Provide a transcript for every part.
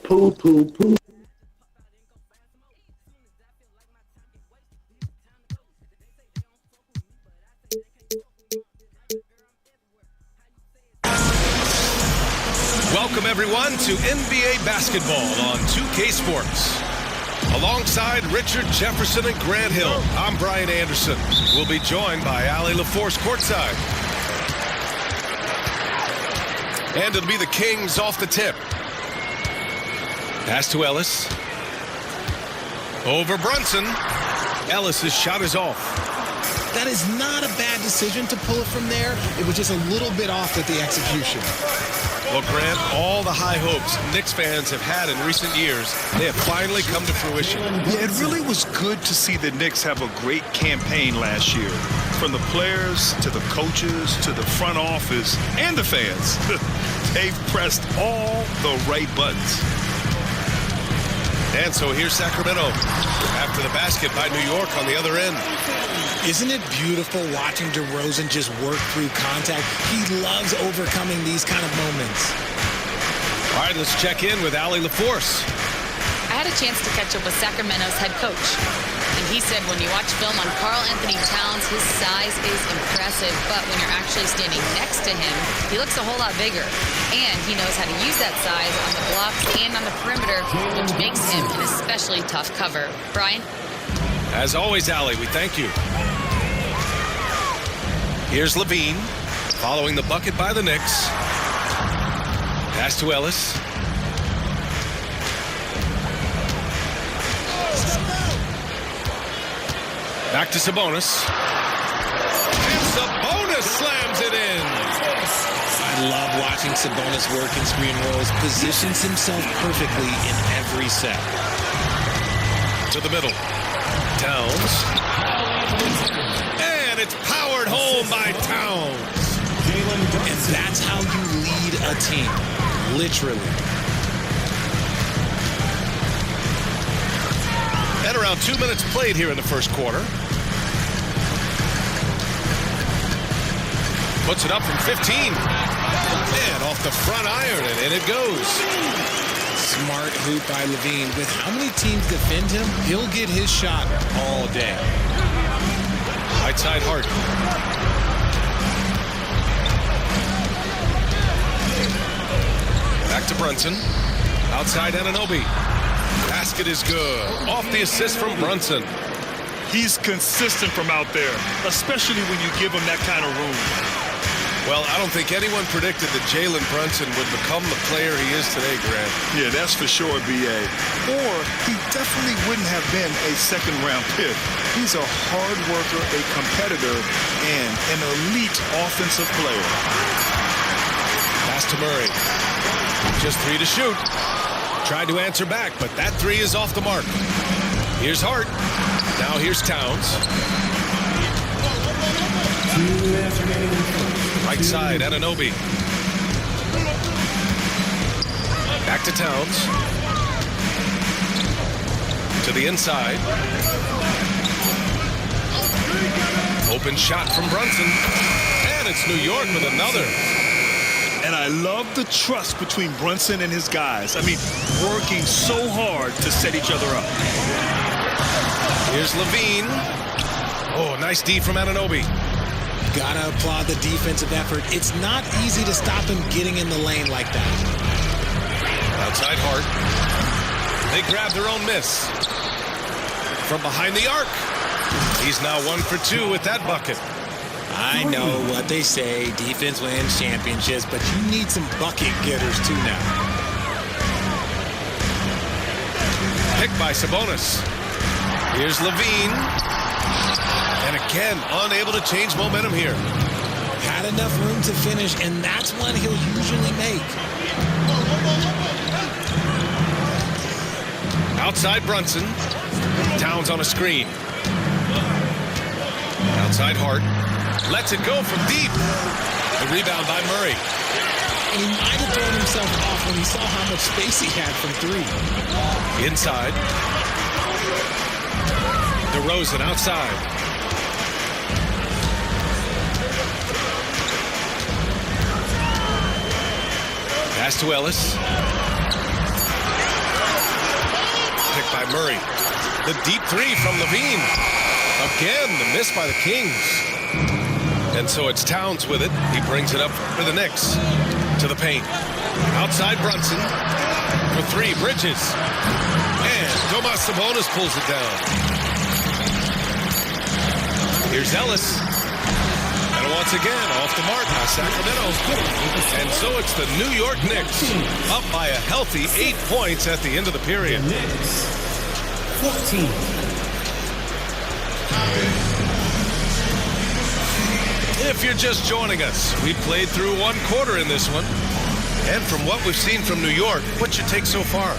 Poo, poo, poo. Welcome, everyone, to NBA basketball on 2K Sports. Alongside Richard Jefferson and Grant Hill, I'm Brian Anderson. We'll be joined by Allie LaForce courtside. And it'll be the Kings off the tip. Pass to Ellis. Over Brunson. Ellis's shot is off. That is not a bad decision to pull it from there. It was just a little bit off with the execution. Well, Grant, all the high hopes Knicks fans have had in recent years, they have finally come to fruition. Yeah, it really was good to see the Knicks have a great campaign last year. From the players to the coaches to the front office and the fans. They've pressed all the right buttons. And so here's Sacramento after the basket by New York on the other end. Isn't it beautiful watching DeRozan just work through contact? He loves overcoming these kind of moments. All right, let's check in with Allie LaForce. I had a chance to catch up with Sacramento's head coach. And he said when you watch film on Karl Anthony Towns, his size is impressive. But when you're actually standing next to him, he looks a whole lot bigger. And he knows how to use that size on the blocks and on the perimeter, which makes him an especially tough cover. Brian? As always, Allie, we thank you. Here's Levine, following the bucket by the Knicks. Pass to Ellis. Back to Sabonis. And Sabonis slams it in. I love watching Sabonis work in screen rolls. Positions himself perfectly in every set. To the middle. Towns. And it's powered home by Towns. And that's how you lead a team. Literally. And around 2 minutes played here in the first quarter. Puts it up from 15. And off the front iron, and in it goes. Smart hoop by Levine. With how many teams defend him, he'll get his shot all day. Right side Hart. Back to Brunson. Outside Anunoby. Basket is good. Off the assist from Brunson. He's consistent from out there, especially when you give him that kind of room. Well, I don't think anyone predicted that Jalen Brunson would become the player he is today, Grant. Yeah, that's for sure, B.A. Or he definitely wouldn't have been a second-round pick. He's a hard worker, a competitor, and an elite offensive player. Pass to Murray. Just 3 to shoot. Tried to answer back, but that 3 is off the mark. Here's Hart. Now here's Towns. Right side, Anunoby. Back to Towns. To the inside. Open shot from Brunson. And it's New York with another. And I love the trust between Brunson and his guys. I mean, working so hard to set each other up. Here's Levine. Oh, nice D from Anunoby. Gotta applaud the defensive effort. It's not easy to stop him getting in the lane like that. Outside Hart. They grab their own miss. From behind the arc. He's now 1 for 2 with that bucket. I know what they say, defense wins championships, but you need some bucket getters too now. Picked by Sabonis. Here's Levine. And again, unable to change momentum here. Had enough room to finish, and that's one he'll usually make. Outside Brunson. Towns on a screen. Outside Hart. Lets it go from deep. The rebound by Murray. And he might have thrown himself off when he saw how much space he had from 3. Inside. DeRozan outside. Pass to Ellis. Picked by Murray. The deep 3 from Levine. Again, the miss by the Kings. And so it's Towns with it. He brings it up for the Knicks. To the paint. Outside Brunson. For 3, Bridges. And Domas Sabonis pulls it down. Here's Ellis. And once again, off the mark by Sacramento. And so it's the New York Knicks. Up by a healthy 8 points at the end of the period. If you're just joining us, we played through one quarter in this one. And from what we've seen from New York, what's your take so far?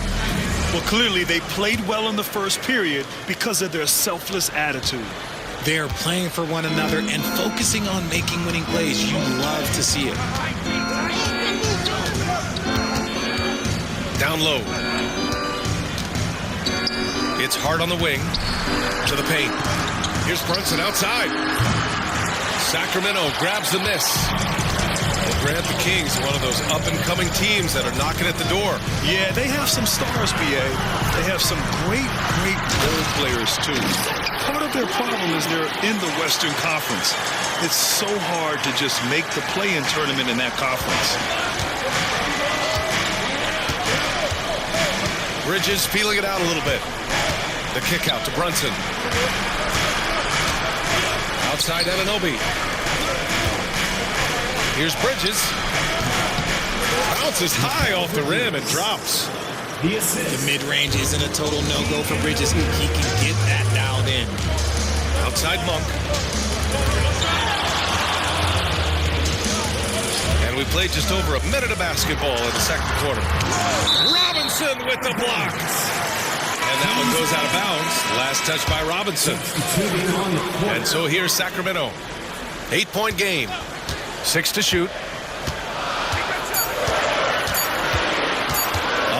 Well, clearly they played well in the first period because of their selfless attitude. They're playing for one another and focusing on making winning plays. You love to see it. Down low. It's hard on the wing to the paint. Here's Brunson outside. Sacramento grabs the miss. Well, Grant, the Kings, one of those up-and-coming teams that are knocking at the door. Yeah, they have some stars, BA. They have some great role players, too. Part of their problem is they're in the Western Conference. It's so hard to just make the play-in tournament in that conference. Bridges feeling it out a little bit. The kick out to Brunson. Outside Anunoby. Here's Bridges. Bounces high off the rim and drops. The mid-range isn't a total no-go for Bridges. He can get that dialed in. Outside Monk. And we played just over a minute of basketball in the second quarter. Robinson with the block. And that one goes out of bounds. Last touch by Robinson. And so here's Sacramento. 8-point game. 6 to shoot.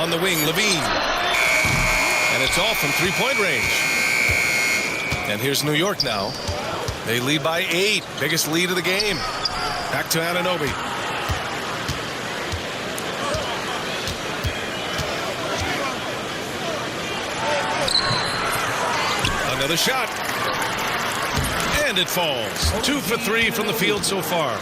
On the wing, Levine. And it's all from three-point range. And here's New York now. They lead by 8. Biggest lead of the game. Back to Anunoby. Another shot. And it falls. 2 for 3 from the field so far.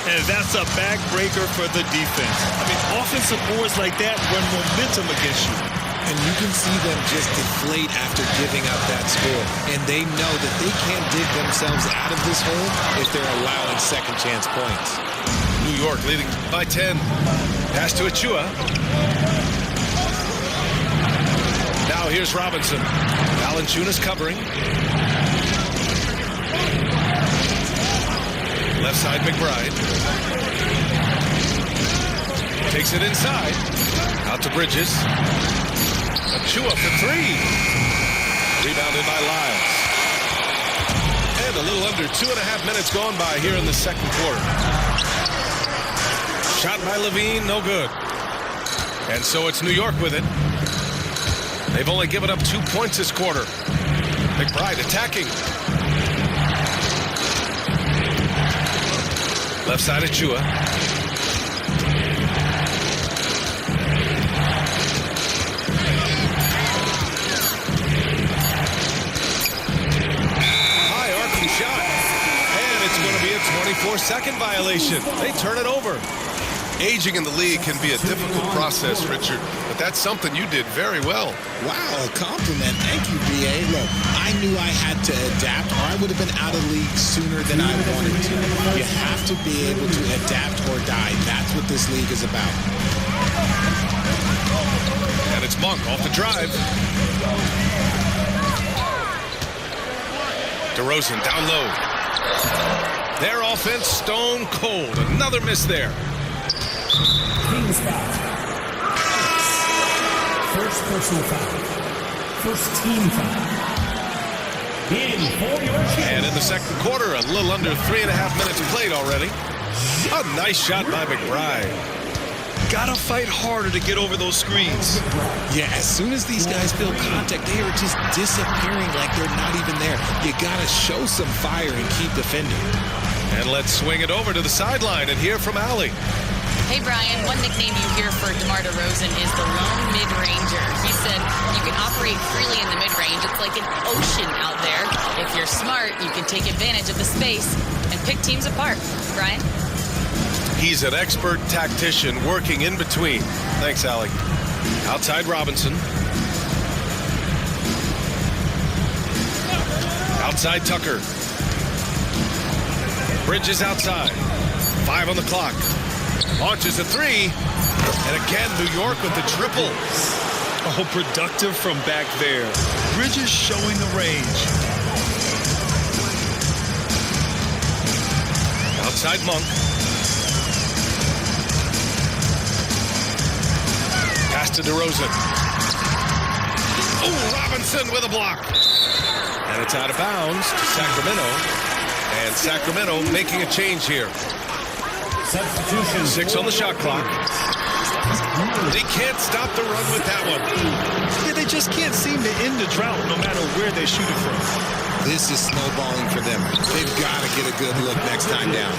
And that's a backbreaker for the defense. I mean, offensive boards like that run momentum against you. And you can see them just deflate after giving up that score. And they know that they can't dig themselves out of this hole if they're allowing second chance points. New York leading by 10. Pass to Achua. Now here's Robinson. Valanciunas covering. Left side, McBride. Takes it inside. Out to Bridges. Achua for 3. Rebounded by Lyles. And a little under 2.5 minutes gone by here in the second quarter. Shot by Levine, no good. And so it's New York with it. They've only given up 2 points this quarter. McBride attacking. Left side Achua. High arcing shot. And it's going to be a 24-second violation. They turn it over. Aging in the league can be a difficult process, Richard, but that's something you did very well. Wow, a compliment. Thank you, B.A. Look, I knew I had to adapt or I would have been out of the league sooner than I wanted to. You have to be able to adapt or die. That's what this league is about. And it's Monk off the drive. DeRozan down low. Their offense stone cold. Another miss there. Kings foul. First personal foul. First team foul. In for your team. And in the second quarter, a little under 3.5 minutes played already. A nice shot by McBride. Gotta fight harder to get over those screens. Yeah, as soon as these guys feel contact, they are just disappearing like they're not even there. You gotta show some fire and keep defending. And let's swing it over to the sideline and hear from Allie. Hey, Brian, one nickname you hear for DeMar DeRozan is the lone mid-ranger. He said you can operate freely in the mid-range. It's like an ocean out there. If you're smart, you can take advantage of the space and pick teams apart. Brian? He's an expert tactician working in between. Thanks, Allie. Outside Robinson. Outside Tucker. Bridges outside. 5 on the clock. Launches a 3. And again, New York with the triple. Oh, productive from back there. Bridges showing the range. side, Monk. Pass to DeRozan. Oh, Robinson with a block. And it's out of bounds to Sacramento. And Sacramento making a change here. Substitution. 6 on the shot clock. They can't stop the run with that one. Yeah, they just can't seem to end the drought no matter where they shoot it from. This is snowballing for them. They've got to get a good look next time down.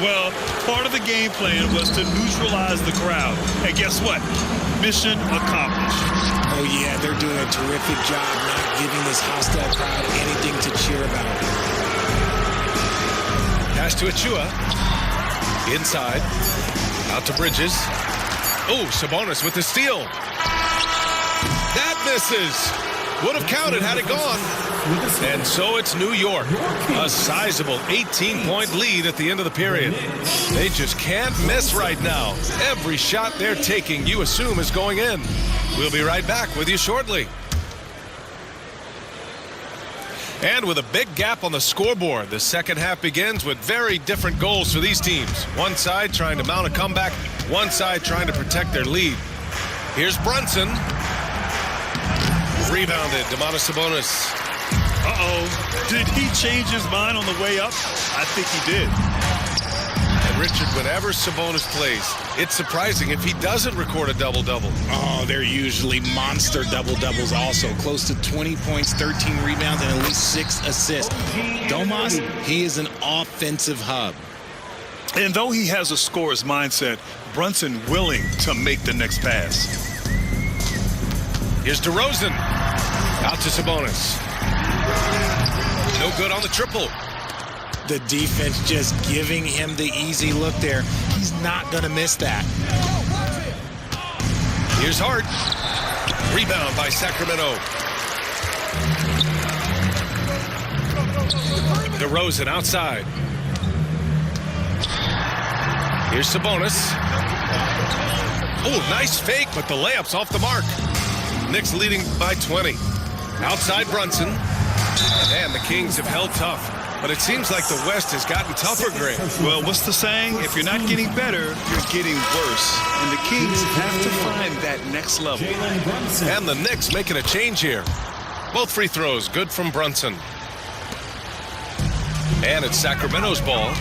Well, part of the game plan was to neutralize the crowd. And guess what? Mission accomplished. Oh, yeah, they're doing a terrific job not giving this hostile crowd anything to cheer about. Pass to Achua. Inside. Out to Bridges. Oh, Sabonis with the steal. That misses. Would have counted had it gone. And so it's New York. A sizable 18-point lead at the end of the period. They just can't miss right now. Every shot they're taking, you assume, is going in. We'll be right back with you shortly. And with a big gap on the scoreboard, the second half begins with very different goals for these teams. One side trying to mount a comeback, one side trying to protect their lead. Here's Brunson. Rebounded, Domantas Sabonis. Uh-oh. Did he change his mind on the way up? I think he did. And Richard, whenever Sabonis plays, it's surprising if he doesn't record a double-double. Oh, they're usually monster double-doubles also. Close to 20 points, 13 rebounds, and at least 6 assists. Domas, he is an offensive hub. And though he has a scorer's mindset, Brunson willing to make the next pass. Here's DeRozan. Out to Sabonis. No good on the triple. The defense just giving him the easy look there. He's not going to miss that. Here's Hart. Rebound by Sacramento. DeRozan outside. Here's Sabonis. Oh, nice fake, but the layup's off the mark. Knicks leading by 20. Outside Brunson. And the Kings have held tough. But it seems like the West has gotten tougher, Greg. Well, what's the saying? If you're not getting better, you're getting worse. And the Kings have to find that next level. And the Knicks making a change here. Both free throws good from Brunson. And it's Sacramento's ball.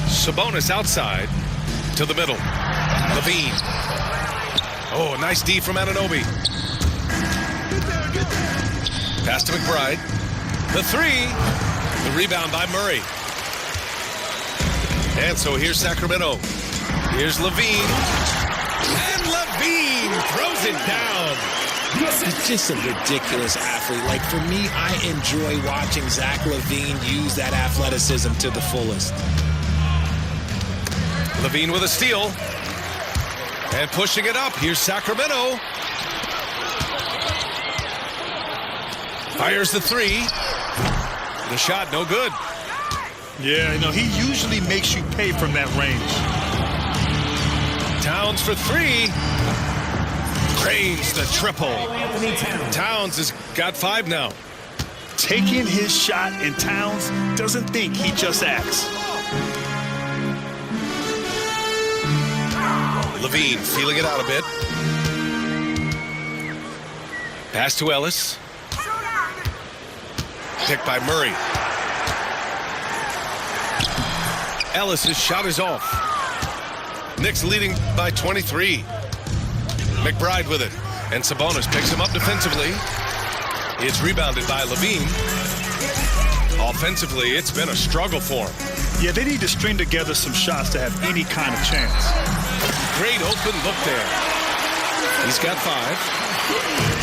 Sabonis outside to the middle. Levine. Oh, nice D from Anunoby. Pass to McBride. The three. The rebound by Murray. And so here's Sacramento. Here's Levine. And Levine throws it down. He's just a ridiculous athlete. Like, for me, I enjoy watching Zach LaVine use that athleticism to the fullest. Levine with a steal. And pushing it up. Here's Sacramento. Fires the three. The shot, no good. Yeah, you know, he usually makes you pay from that range. Towns for three. Cranes the triple. Towns has got 5 now. Taking his shot, and Towns doesn't think, he just acts. Levine feeling it out a bit. Pass to Ellis. Picked by Murray. Ellis's shot is off. Knicks leading by 23. McBride with it. And Sabonis picks him up defensively. It's rebounded by Levine. Offensively, it's been a struggle for him. Yeah, they need to string together some shots to have any kind of chance. Great open look there. He's got 5.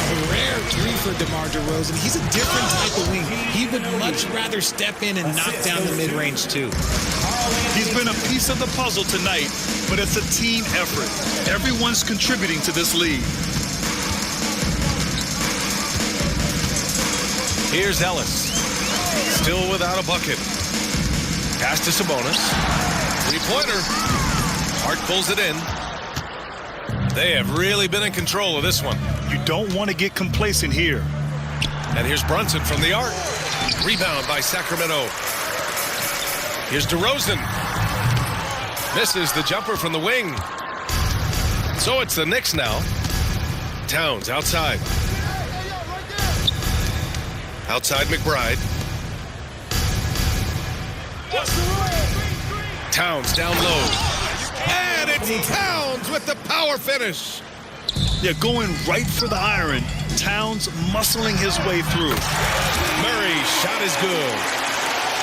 A rare 3 for DeMar DeRozan. He's a different type of wing. He would much rather step in and knock down the mid-range too. He's been a piece of the puzzle tonight, but it's a team effort. Everyone's contributing to this lead. Here's Ellis. Still without a bucket. Pass to Sabonis. 3-pointer. Hart pulls it in. They have really been in control of this one. You don't want to get complacent here. And here's Brunson from the arc. Rebound by Sacramento. Here's DeRozan. Misses the jumper from the wing. So it's the Knicks now. Towns outside. Outside McBride. Towns down low. And it's Towns with the power finish. Yeah, going right for the iron. Towns muscling his way through. Murray shot is good.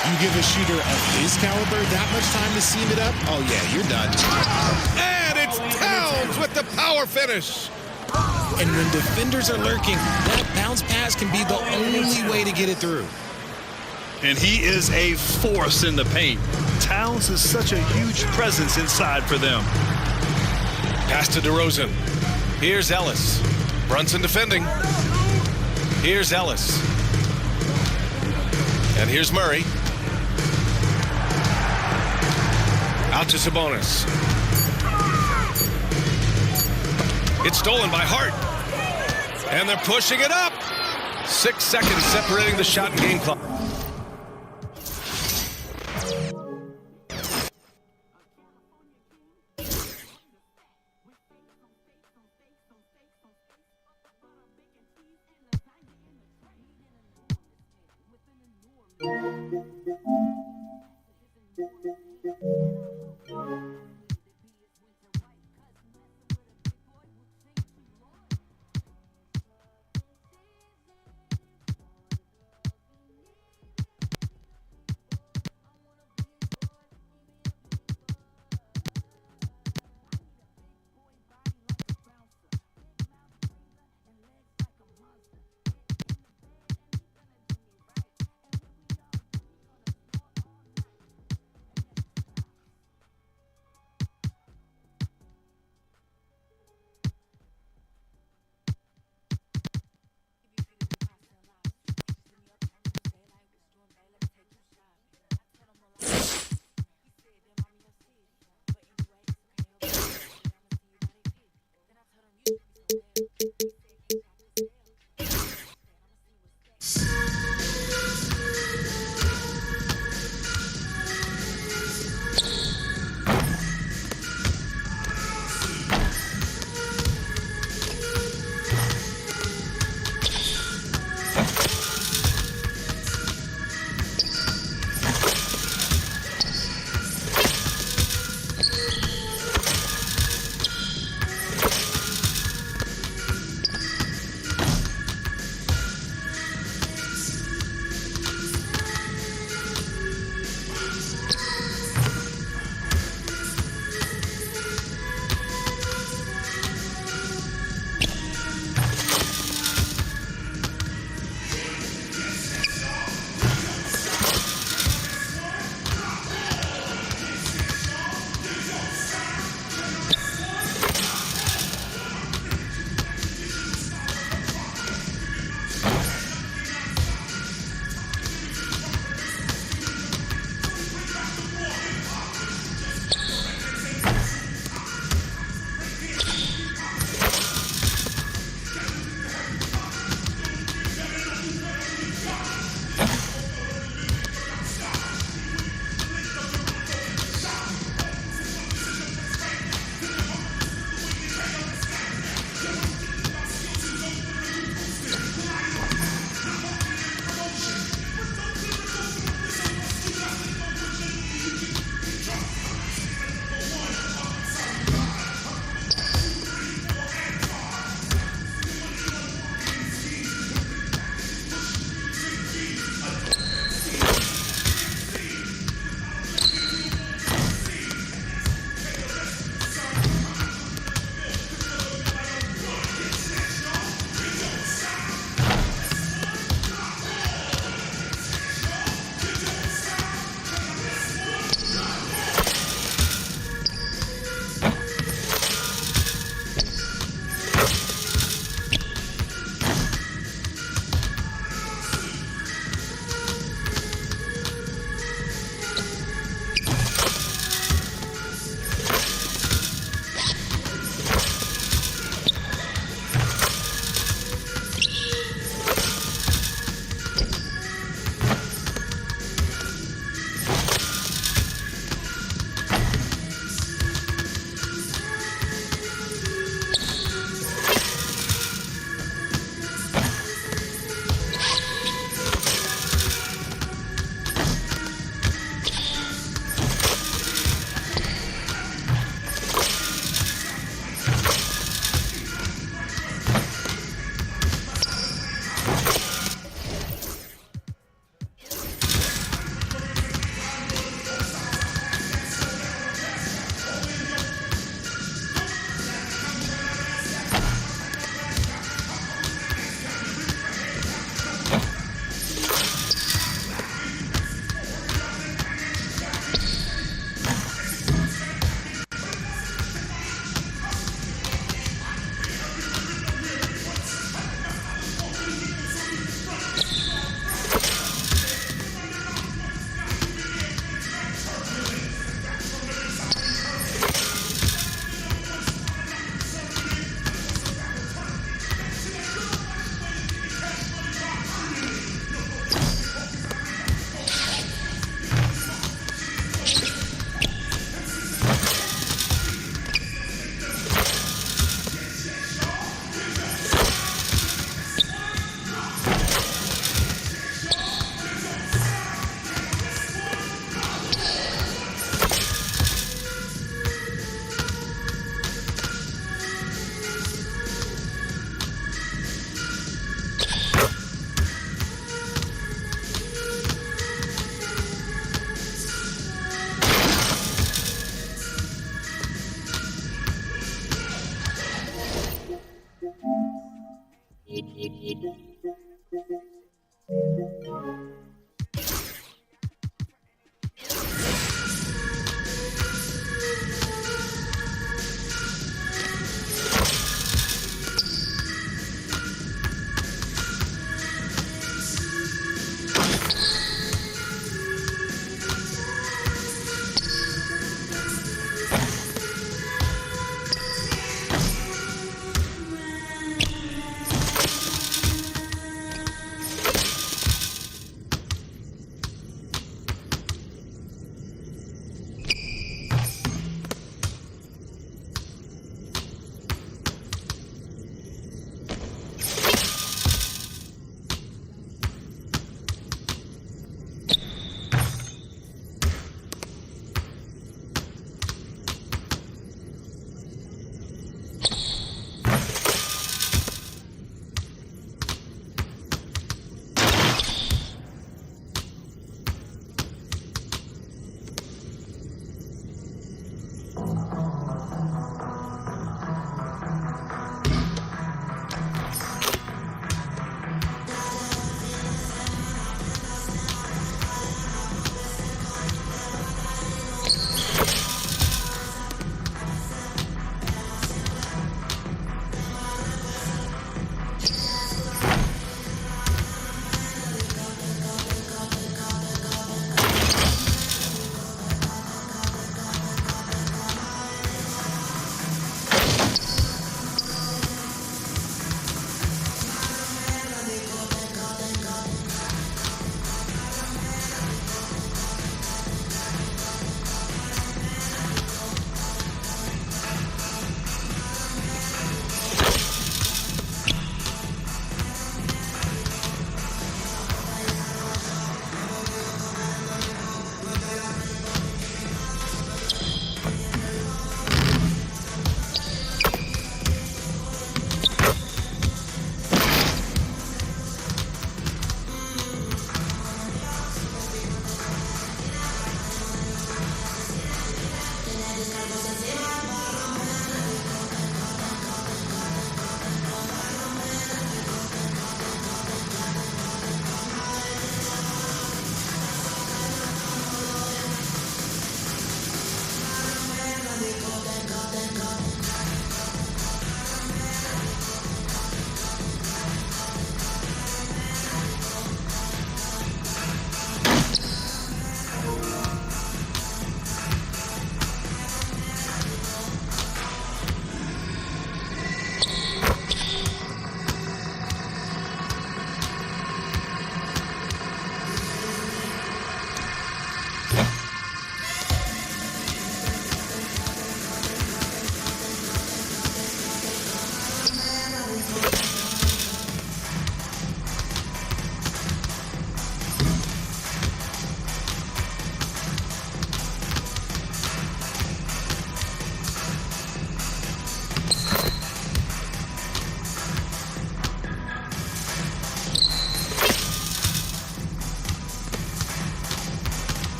You give a shooter of his caliber that much time to seam it up, oh yeah, you're done. And it's Towns with the power finish. And when defenders are lurking, that bounce pass can be the only way to get it through. And he is a force in the paint. Towns is such a huge presence inside for them. Pass to DeRozan. Here's Ellis. Brunson defending. Here's Ellis. And here's Murray. Out to Sabonis. It's stolen by Hart. And they're pushing it up. 6 seconds separating the shot and game clock.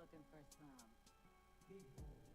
Looking for some big boys.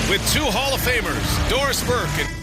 With two Hall of Famers, Doris Burke and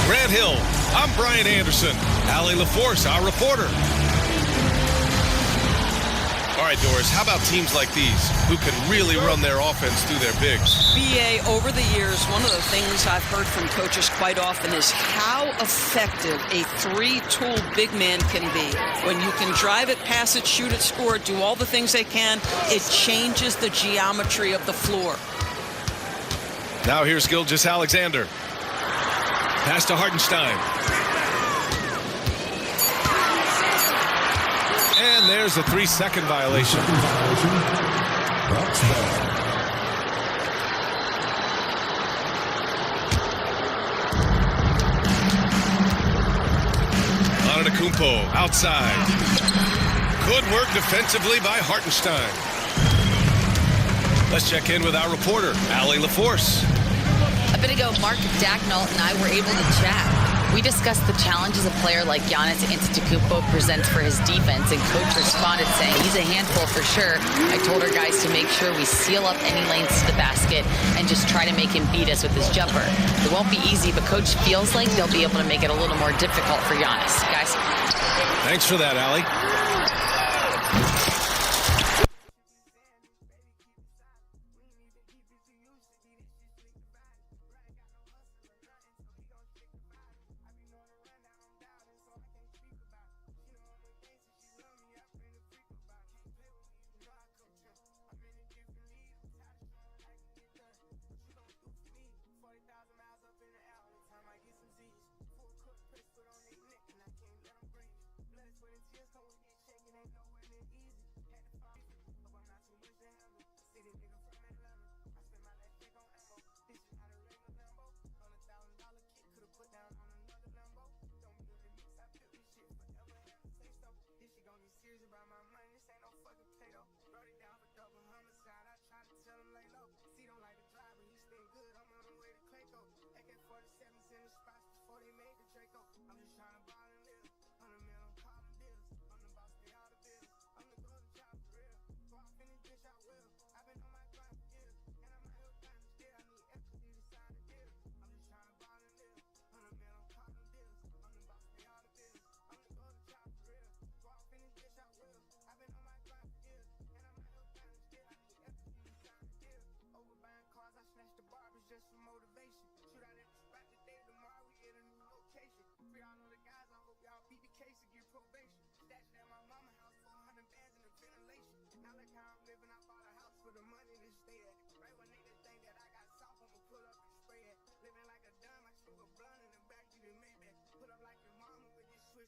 Grant Hill. I'm Brian Anderson. Allie LaForce, our reporter. All right, Doris, how about teams like these who can really run their offense through their bigs? BA, over the years, one of the things I've heard from coaches quite often is how effective a three-tool big man can be. When you can drive it, pass it, shoot it, score it, do all the things they can, it changes the geometry of the floor. Now here's Gilgeous Alexander. Pass to Hartenstein. And there's a 3-second violation. Antetokounmpo outside. Good work defensively by Hartenstein. Let's check in with our reporter, Allie LaForce. A bit ago, Mark Dacknall and I were able to chat. We discussed the challenges a player like Giannis Antetokounmpo presents for his defense, and coach responded saying he's a handful for sure. I told our guys to make sure we seal up any lanes to the basket and just try to make him beat us with his jumper. It won't be easy, but coach feels like they'll be able to make it a little more difficult for Giannis. Guys. Thanks for that, Allie.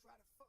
Try to fuck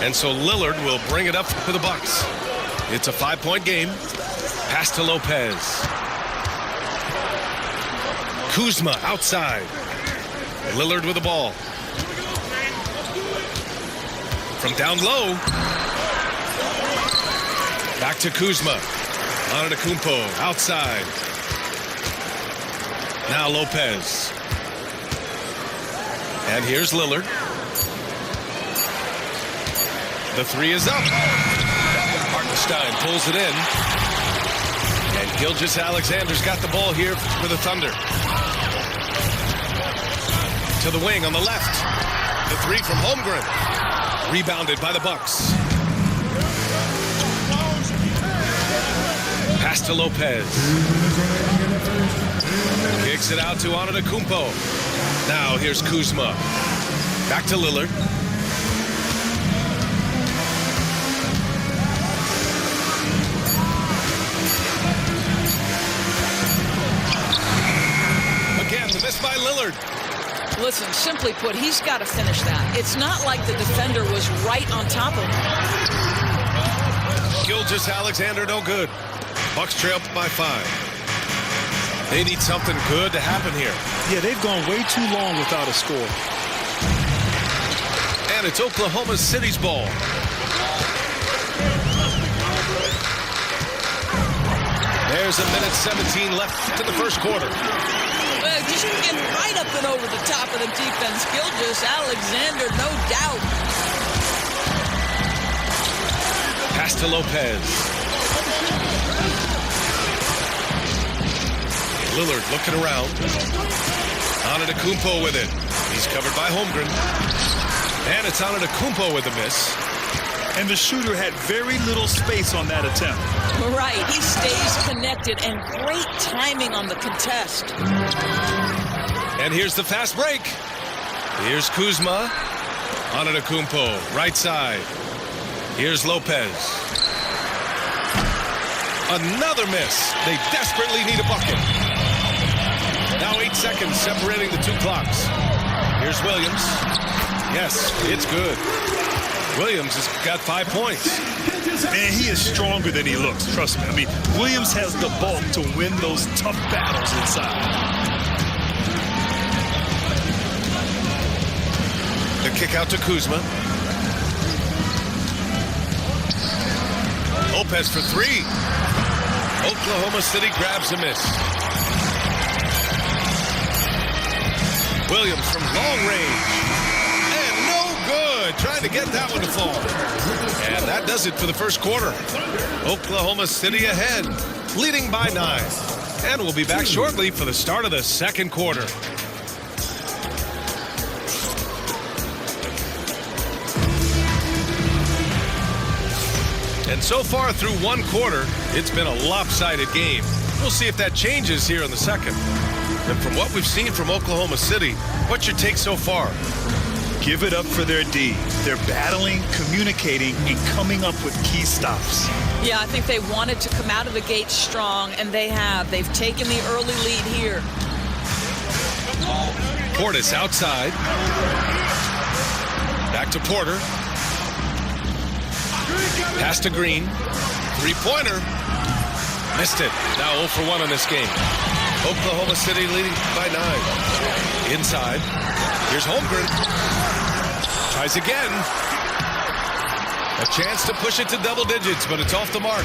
And so Lillard will bring it up for the Bucks. It's a 5-point game. Pass to Lopez. Kuzma outside. Lillard with the ball. From down low. Back to Kuzma. Antetokounmpo outside. Now Lopez. And here's Lillard. The three is up. Hartenstein pulls it in. And Gilgeous-Alexander's got the ball here for the Thunder. To the wing on the left. The three from Holmgren. Rebounded by the Bucks. Pass to Lopez. Kicks it out to Antetokounmpo. Now here's Kuzma. Back to Lillard. Again, the miss by Lillard. Listen, simply put, he's got to finish that. It's not like the defender was right on top of him. Gilgeous-Alexander no good. Bucks trail by 5. They need something good to happen here. Yeah, they've gone way too long without a score. And it's Oklahoma City's ball. There's a minute 17 left in the first quarter. Well, just getting right up and over the top of the defense. Gilgeous-Alexander, no doubt. Pass to Lopez. Lillard looking around. Antetokounmpo with it. He's covered by Holmgren. And it's Antetokounmpo with a miss. And the shooter had very little space on that attempt. Right, he stays connected, and great timing on the contest. And here's the fast break. Here's Kuzma. Antetokounmpo, right side. Here's Lopez. Another miss. They desperately need a bucket. Now 8 seconds separating the two clocks. Here's Williams. Yes, it's good. Williams has got 5 points. Man, he is stronger than he looks, trust me. I mean, Williams has the bulk to win those tough battles inside. The kick out to Kuzma. Lopez for 3. Oklahoma City grabs a miss. Williams from long range. And no good. Trying to get that one to fall. And that does it for the first quarter. Oklahoma City ahead, leading by 9. And we'll be back shortly for the start of the second quarter. And so far through one quarter, it's been a lopsided game. We'll see if that changes here in the second. And from what we've seen from Oklahoma City, what's your take so far? Give it up for their D. They're battling, communicating, and coming up with key stops. Yeah, I think they wanted to come out of the gate strong, and they have. They've taken the early lead here. Portis outside. Back to Porter. Pass to Green. Three-pointer. Missed it. Now 0 for 1 in this game. Oklahoma City leading by 9. Inside. Here's Holmgren. Tries again. A chance to push it to double digits, but it's off the mark.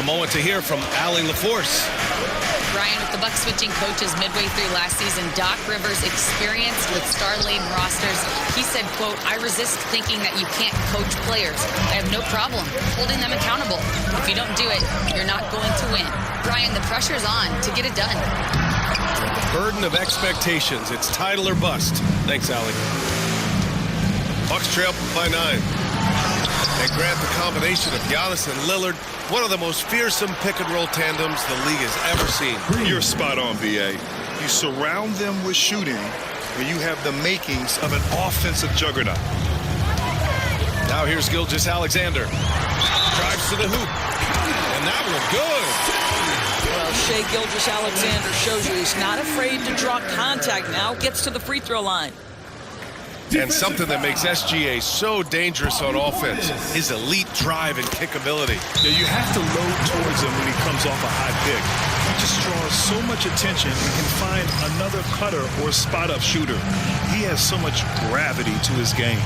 A moment to hear from Allie LaForce. Brian, with the Bucks switching coaches midway through last season, Doc Rivers, experienced with star-laden rosters, he said, quote, "I resist thinking that you can't coach players. I have no problem holding them accountable. If you don't do it, you're not going to win." Brian, the pressure's on to get it done. The burden of expectations. It's title or bust. Thanks, Allie. Bucks trail by 9. And grant the combination of Giannis and Lillard, one of the most fearsome pick-and-roll tandems the league has ever seen. You're spot on, VA. You surround them with shooting, and you have the makings of an offensive juggernaut. Now here's Gilgeous-Alexander. Drives to the hoop. And that one good. Well, Shai Gilgeous-Alexander shows you he's not afraid to draw contact now, gets to the free throw line. And something that makes SGA so dangerous on offense, his elite drive and kick ability. Yeah, you have to load towards him when he comes off a high pick. He just draws so much attention and can find another cutter or spot-up shooter. He has so much gravity to his game.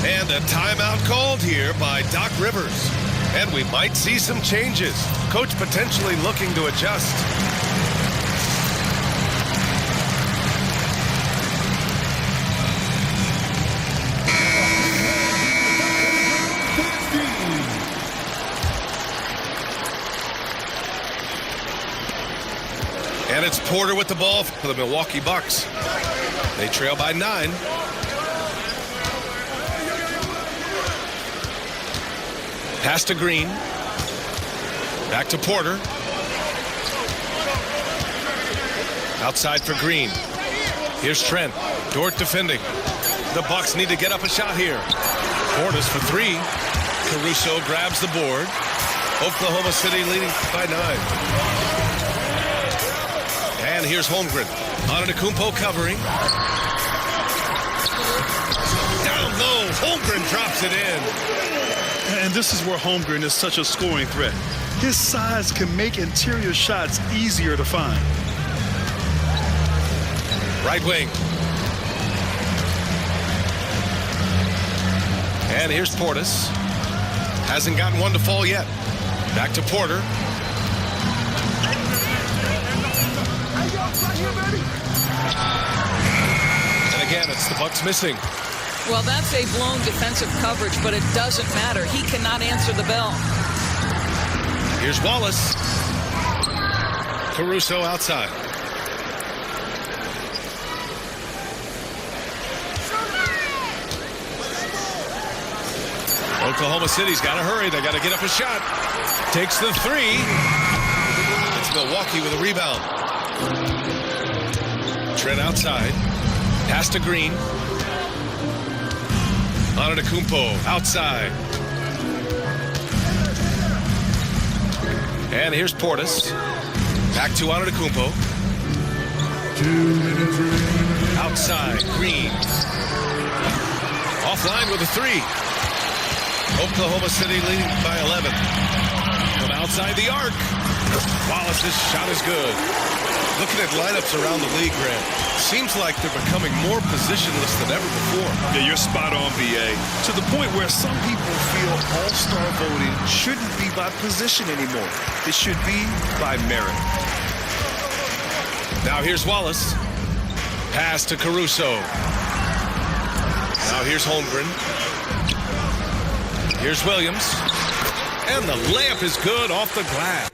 And a timeout called here by Doc Rivers. And we might see some changes. Coach potentially looking to adjust. And it's Porter with the ball for the Milwaukee Bucks. They trail by 9. Pass to Green. Back to Porter. Outside for Green. Here's Trent. Dort defending. The Bucks need to get up a shot here. Portis for 3. Caruso grabs the board. Oklahoma City leading by 9. And here's Holmgren. Antetokounmpo covering. Down low. Holmgren drops it in. And this is where Holmgren is such a scoring threat. His size can make interior shots easier to find. Right wing. And here's Portis. Hasn't gotten one to fall yet. Back to Porter. And again, it's the Bucks missing. Well, that's a blown defensive coverage, but it doesn't matter. He cannot answer the bell. Here's Wallace. Caruso outside. Oklahoma City's got to hurry. They got to get up a shot. Takes the 3. It's Milwaukee with a rebound. Trent outside. Pass to Green. Antetokounmpo outside. And here's Portis. Back to Antetokounmpo. Outside, Green. Offline with a 3. Oklahoma City leading by 11. From outside the arc. Wallace's shot is good. Looking at lineups around the league, Grant, seems like they're becoming more positionless than ever before. Yeah, you're spot on, VA. To the point where some people feel all-star voting shouldn't be by position anymore. It should be by merit. Now here's Wallace. Pass to Caruso. Now here's Holmgren. Here's Williams. And the layup is good off the glass.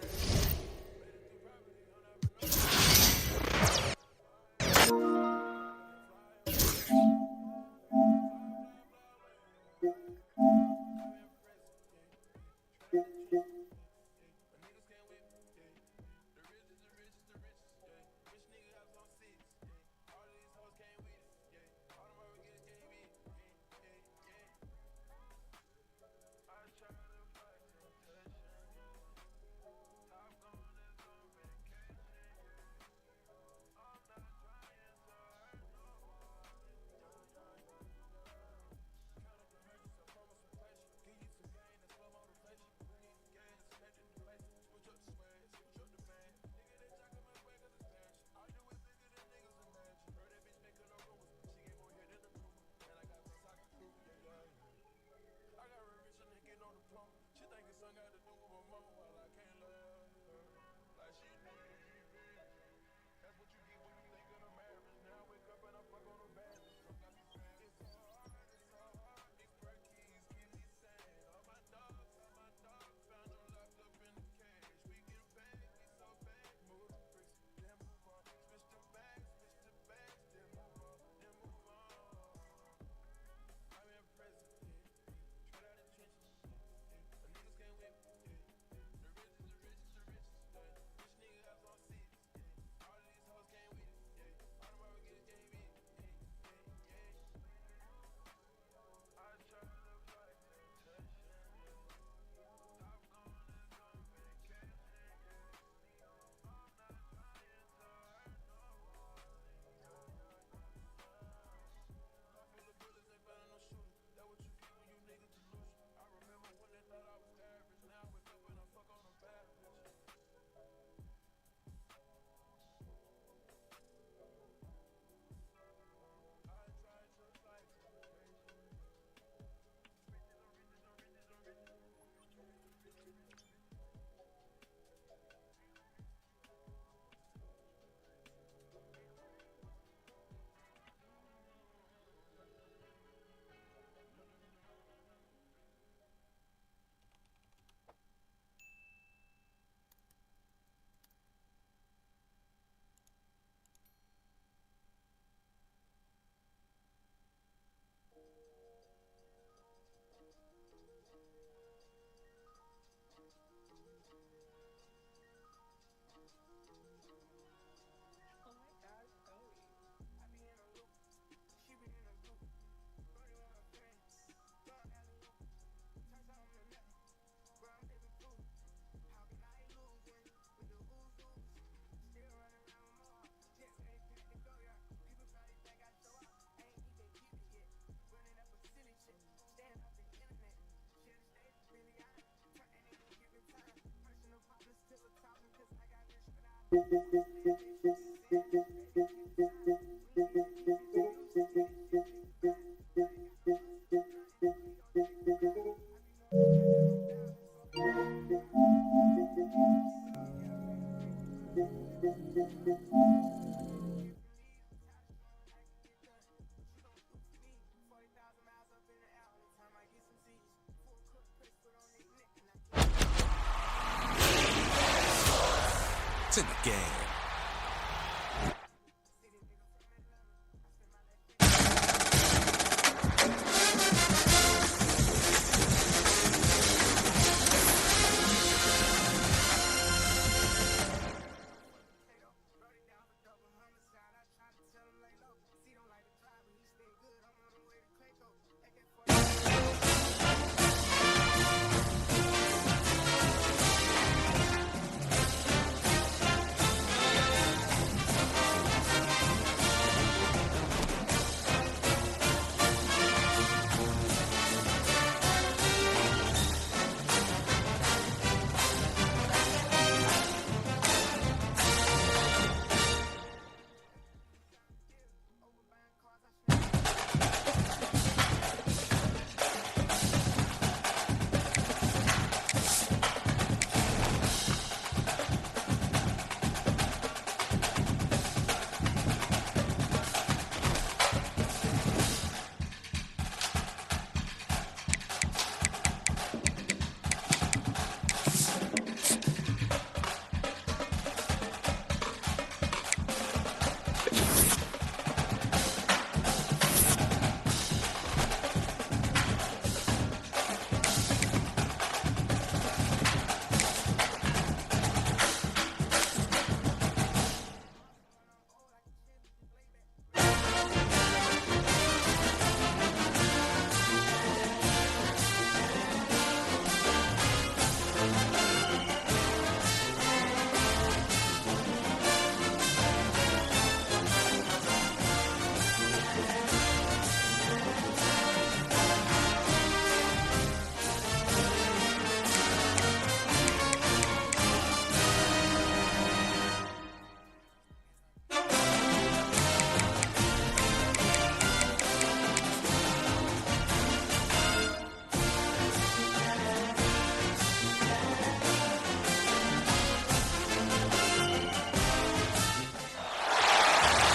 In the game.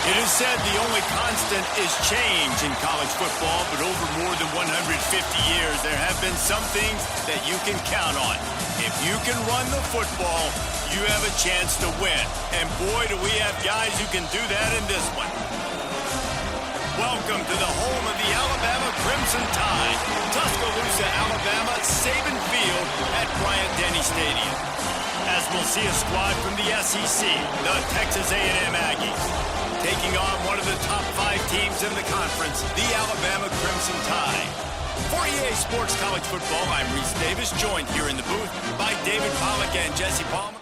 It is said the only constant is change in college football, but over more than 150 years, there have been some things that you can count on. If you can run the football, you have a chance to win. And boy, do we have guys who can do that in this one. Welcome to the home of the Alabama Crimson Tide, Tuscaloosa, Alabama, Saban Field at Bryant-Denny Stadium. As we'll see a squad from the SEC, the Texas A&M Aggies, taking on one of the top 5 teams in the conference, the Alabama Crimson Tide. For EA Sports College Football, I'm Reese Davis, joined here in the booth by David Pollack and Jesse Palmer.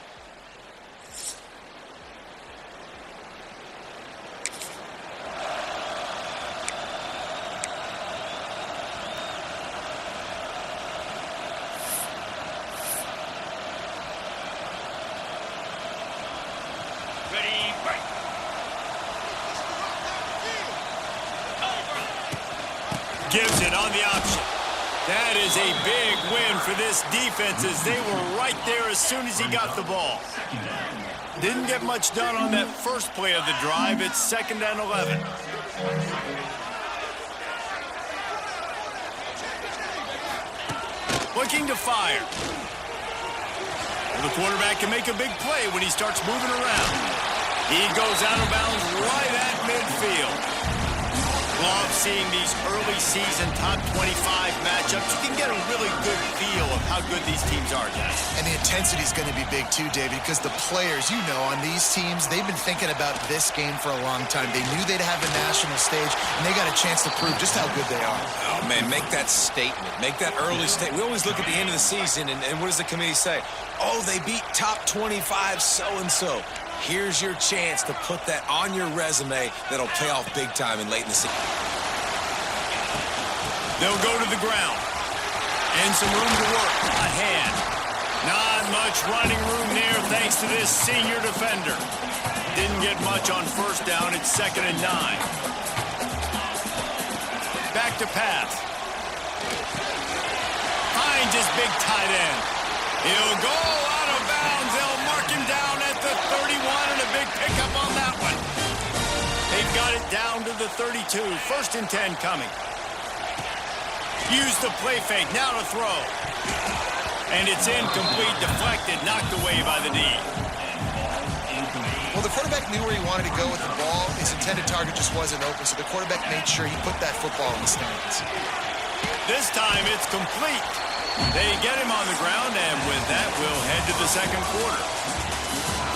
Gives it on the option. That is a big win for this defense as they were right there as soon as he got the ball. Didn't get much done on that first play of the drive. It's 2nd and 11. Looking to fire. The quarterback can make a big play when he starts moving around. He goes out of bounds right at midfield. Love seeing these early season top 25 matchups. You can get a really good feel of how good these teams are, guys. And the intensity is going to be big too, David, because the players, you know, on these teams, they've been thinking about this game for a long time. They knew they'd have a national stage, and they got a chance to prove just how good they are. Oh, man, make that statement. Make that early statement. We always look at the end of the season, and what does the committee say? Oh, they beat top 25 so-and-so. Here's your chance to put that on your resume that'll pay off big time and late in the season. They'll go to the ground. And some room to work. A hand. Not much running room there thanks to this senior defender. Didn't get much on first down. It's 2nd and 9. Back to pass. Finds his big tight end. He'll go out of bounds. They'll mark him down at the 31 and a big pickup on that one. They've got it down to the 32. 1st and 10 coming. Use the play fake. Now to throw. And it's incomplete, deflected, knocked away by the knee. Well, the quarterback knew where he wanted to go with the ball. His intended target just wasn't open, so the quarterback made sure he put that football in the stands. This time it's complete. They get him on the ground, and with that, we'll head to the 2nd quarter.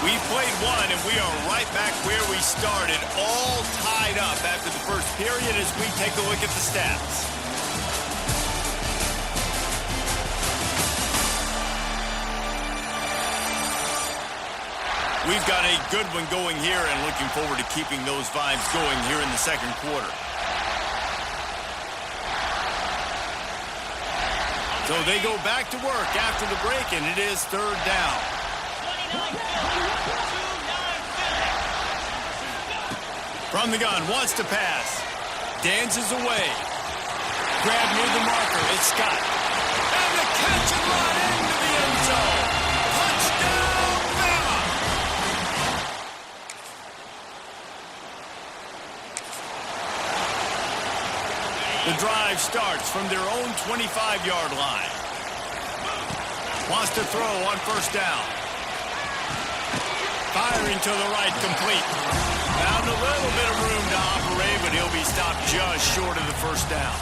We've played one, and we are right back where we started, all tied up after the first period as we take a look at the stats. We've got a good one going here and looking forward to keeping those vibes going here in the 2nd quarter. So they go back to work after the break, and it is 3rd down. From the gun, wants to pass. Dances away. Grab near the marker, it's Scott. And the catch and run into the end zone. Touchdown, Bama! The drive starts from their own 25-yard line. Wants to throw on 1st down. Firing to the right, complete. Found a little bit of room to operate, but he'll be stopped just short of the 1st down.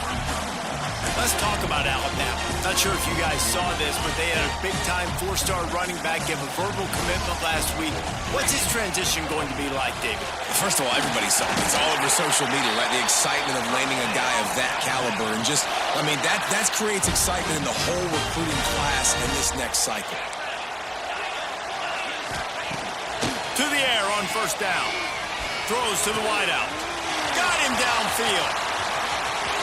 Let's talk about Alabama. Not sure if you guys saw this, but they had a big-time 4-star running back give a verbal commitment last week. What's his transition going to be like, David? First of all, everybody saw it. It's all over social media, right? The excitement of landing a guy of that caliber. And just, I mean, that creates excitement in the whole recruiting class in this next cycle. To the air on 1st down. Throws to the wideout. Got him downfield.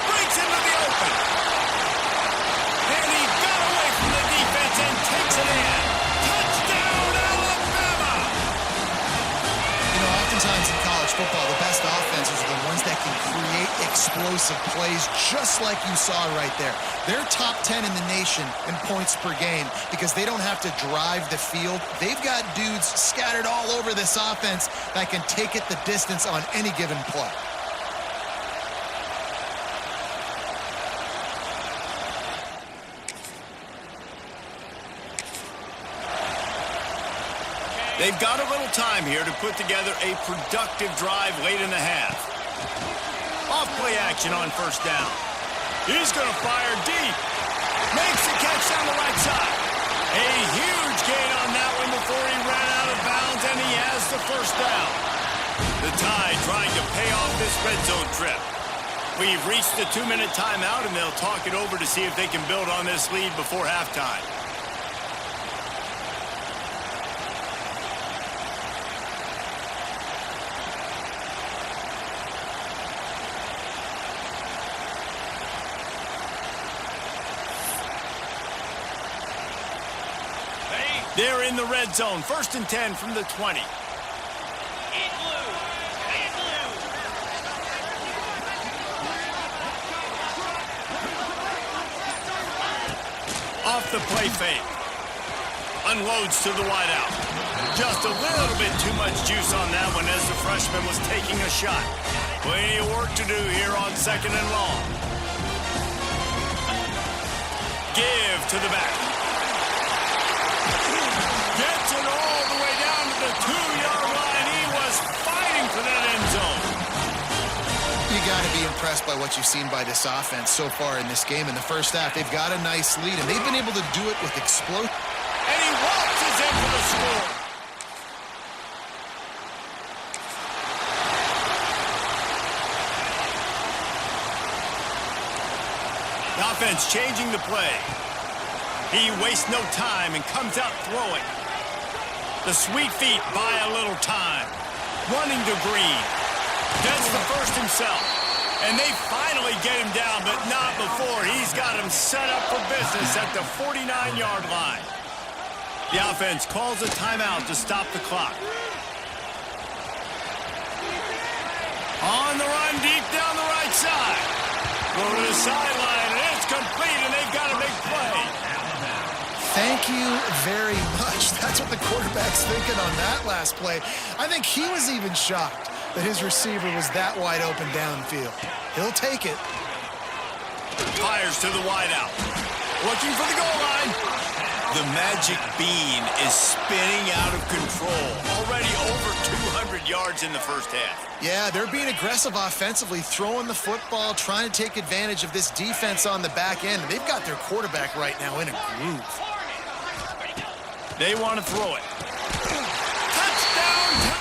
Breaks into the open. And he got away from the defense and takes it in. Touchdown, Alabama! You know, oftentimes in college football, the best offenses are the ones that can create explosive plays, just like you saw right there. They're top 10 in the nation in points per game because they don't have to drive the field. They've got dudes scattered all over this offense that can take it the distance on any given play. They've got a little time here to put together a productive drive late in the half. Off play action on 1st down. He's going to fire deep. Makes the catch down the right side. A huge gain on that one before he ran out of bounds, and he has the 1st down. The Tide trying to pay off this red zone trip. We've reached the 2-minute timeout, and they'll talk it over to see if they can build on this lead before halftime. They're in the red zone. 1st and 10 from the 20. Off the play fake. Unloads to the wideout. Just a little bit too much juice on that one as the freshman was taking a shot. Plenty of work to do here on 2nd and long. Give to the back. Gets it all the way down to the 2-yard line. He was fighting for that end zone. You got to be impressed by what you've seen by this offense so far in this game. In the 1st half, they've got a nice lead, and they've been able to do it with explosion. And he waltzes in for the score. The offense changing the play. He wastes no time and comes out throwing. The sweet feet buy a little time. Running to Green. Gets the 1st himself. And they finally get him down, but not before. He's got him set up for business at the 49-yard line. The offense calls a timeout to stop the clock. On the run, deep down the right side. Go to the sideline, and it's complete, and they've got a big play. Thank you very much. That's what the quarterback's thinking on that last play. I think he was even shocked that his receiver was that wide open downfield. He'll take it. Fires to the wideout. Looking for the goal line. The magic bean is spinning out of control. Already over 200 yards in the first half. Yeah, they're being aggressive offensively, throwing the football, trying to take advantage of this defense on the back end. They've got their quarterback right now in a groove. They want to throw it. Touchdown!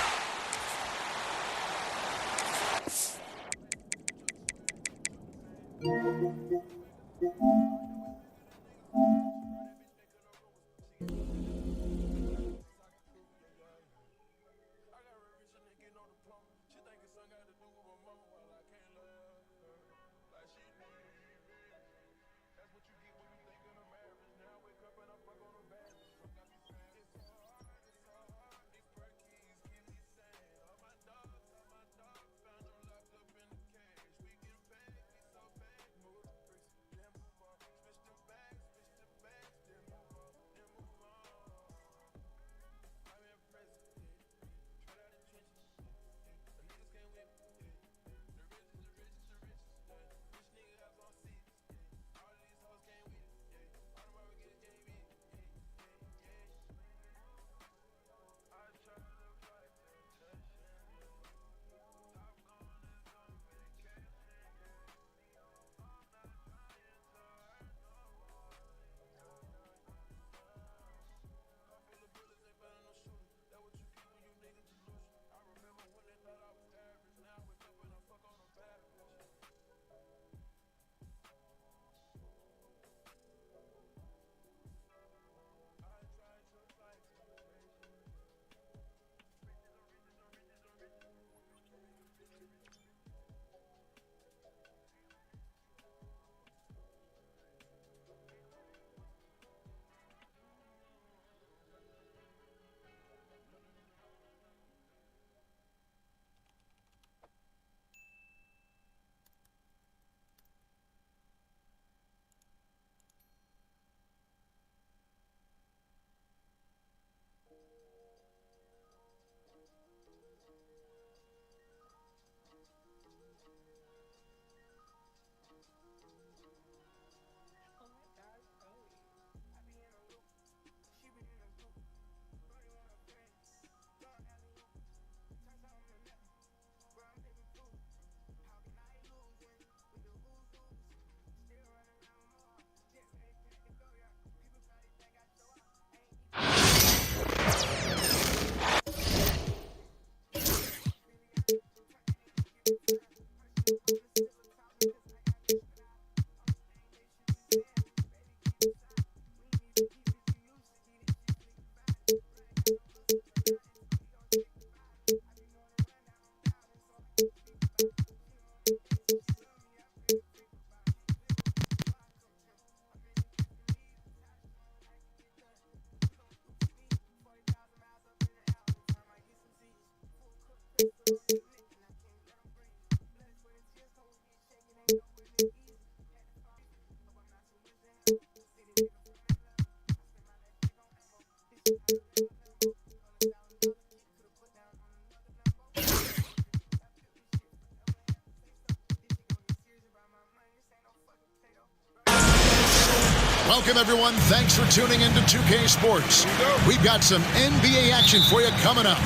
Welcome, everyone. Thanks for tuning into 2K Sports. We've got some NBA action for you coming up.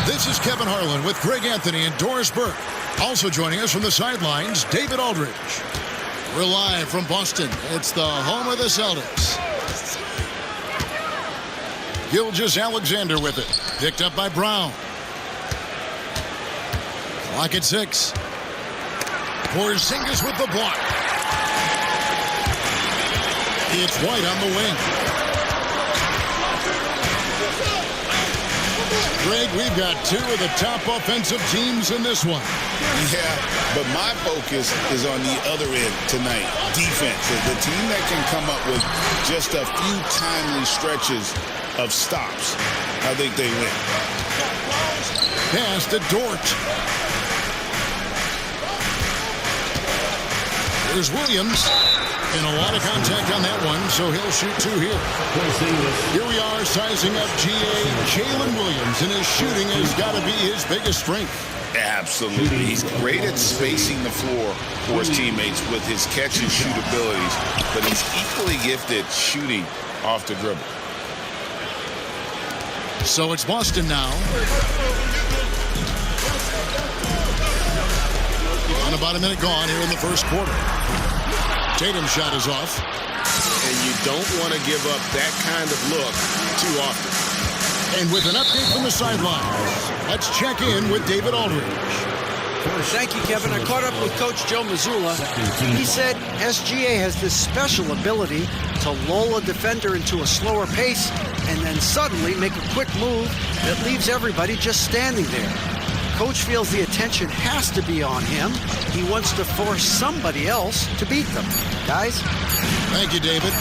This is Kevin Harlan with Greg Anthony and Doris Burke. Also joining us from the sidelines, David Aldridge. We're live from Boston. It's the home of the Celtics. Gilgeous-Alexander with it. Picked up by Brown. Clock at 6. Porzingis with the block. It's White on the wing. Greg, we've got two of the top offensive teams in this one. Yeah, but my focus is on the other end tonight, defense. The team that can come up with just a few timely stretches of stops, I think they win. Pass to Dort. Here's Williams. And a lot of contact on that one, so he'll shoot 2 here. Here we are sizing up GA Jalen Williams, and his shooting has got to be his biggest strength. Absolutely. He's great at spacing the floor for his teammates with his catch and shoot abilities, but he's equally gifted shooting off the dribble. So it's Boston now. On about a minute gone here in the first quarter. Tatum's shot is off. And you don't want to give up that kind of look too often. And with an update from the sidelines, let's check in with David Aldridge. Thank you, Kevin. I caught up with Coach Joe Mazzulla. He said SGA has this special ability to lull a defender into a slower pace and then suddenly make a quick move that leaves everybody just standing there. Coach feels the attention has to be on him. He wants to force somebody else to beat them. Guys? Thank you, David.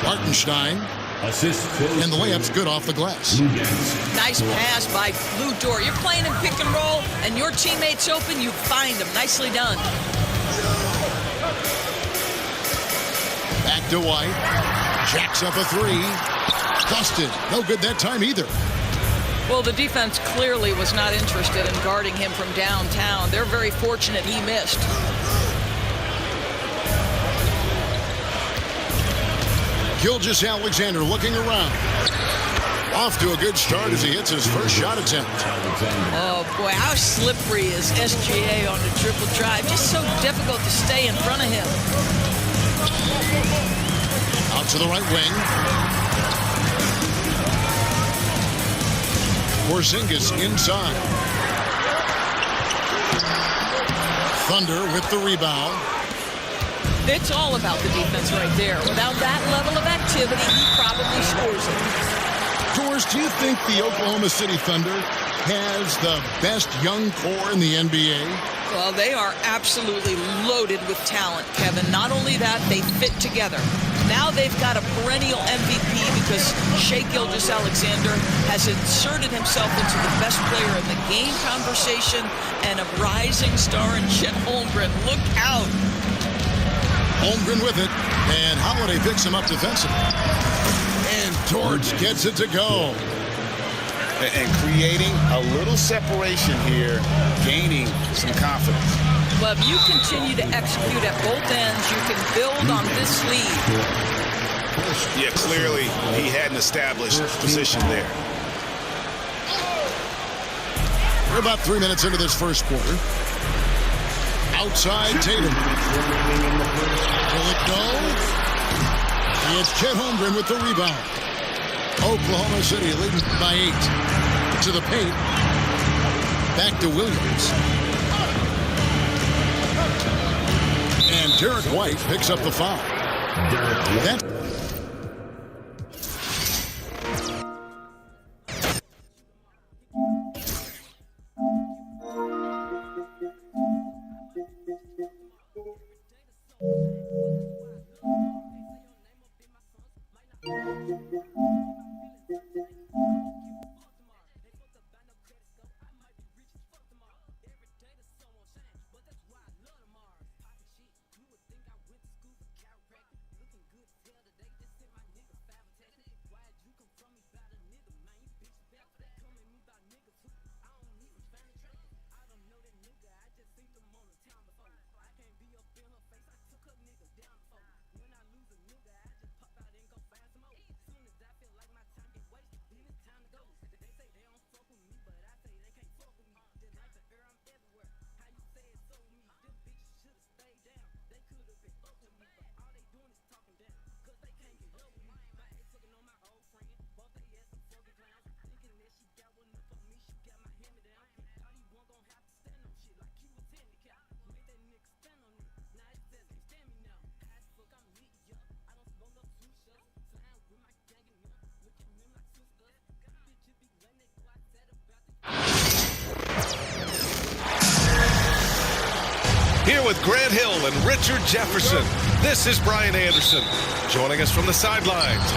Hartenstein. And the layup's good off the glass. Nice pass by Lou Dort. You're playing in pick and roll, and your teammate's open, you find him. Nicely done. Back to White. Jacks up a 3. Busted. No good that time either. Well, the defense clearly was not interested in guarding him from downtown. They're very fortunate he missed. Gilgeous-Alexander looking around. Off to a good start as he hits his first shot attempt. Oh, boy, how slippery is SGA on the dribble drive? Just so difficult to stay in front of him. Out to the right wing. Porzingis inside. Thunder with the rebound. It's all about the defense right there. Without that level of activity, he probably scores it. Doors, do you think the Oklahoma City Thunder has the best young core in the NBA? Well, they are absolutely loaded with talent, Kevin. Not only that, they fit together. Now they've got a perennial MVP because Shai Gilgeous-Alexander has inserted himself into the best player in the game conversation and a rising star in Chet Holmgren. Look out. Holmgren with it, and Holiday picks him up defensively. And George gets it to go. And creating a little separation here, gaining some confidence. Well, if you continue to execute at both ends, you can build on this lead. Yeah, clearly he had an established position there. We're about 3 minutes into this first quarter. Outside Tatum. Will it go? It's Chet Holmgren with the rebound. Oklahoma City leading by 8. To the paint. Back to Williams. And Derek White picks up the foul. That's Here with Grant Hill and Richard Jefferson, this is Brian Anderson. Joining us from the sidelines,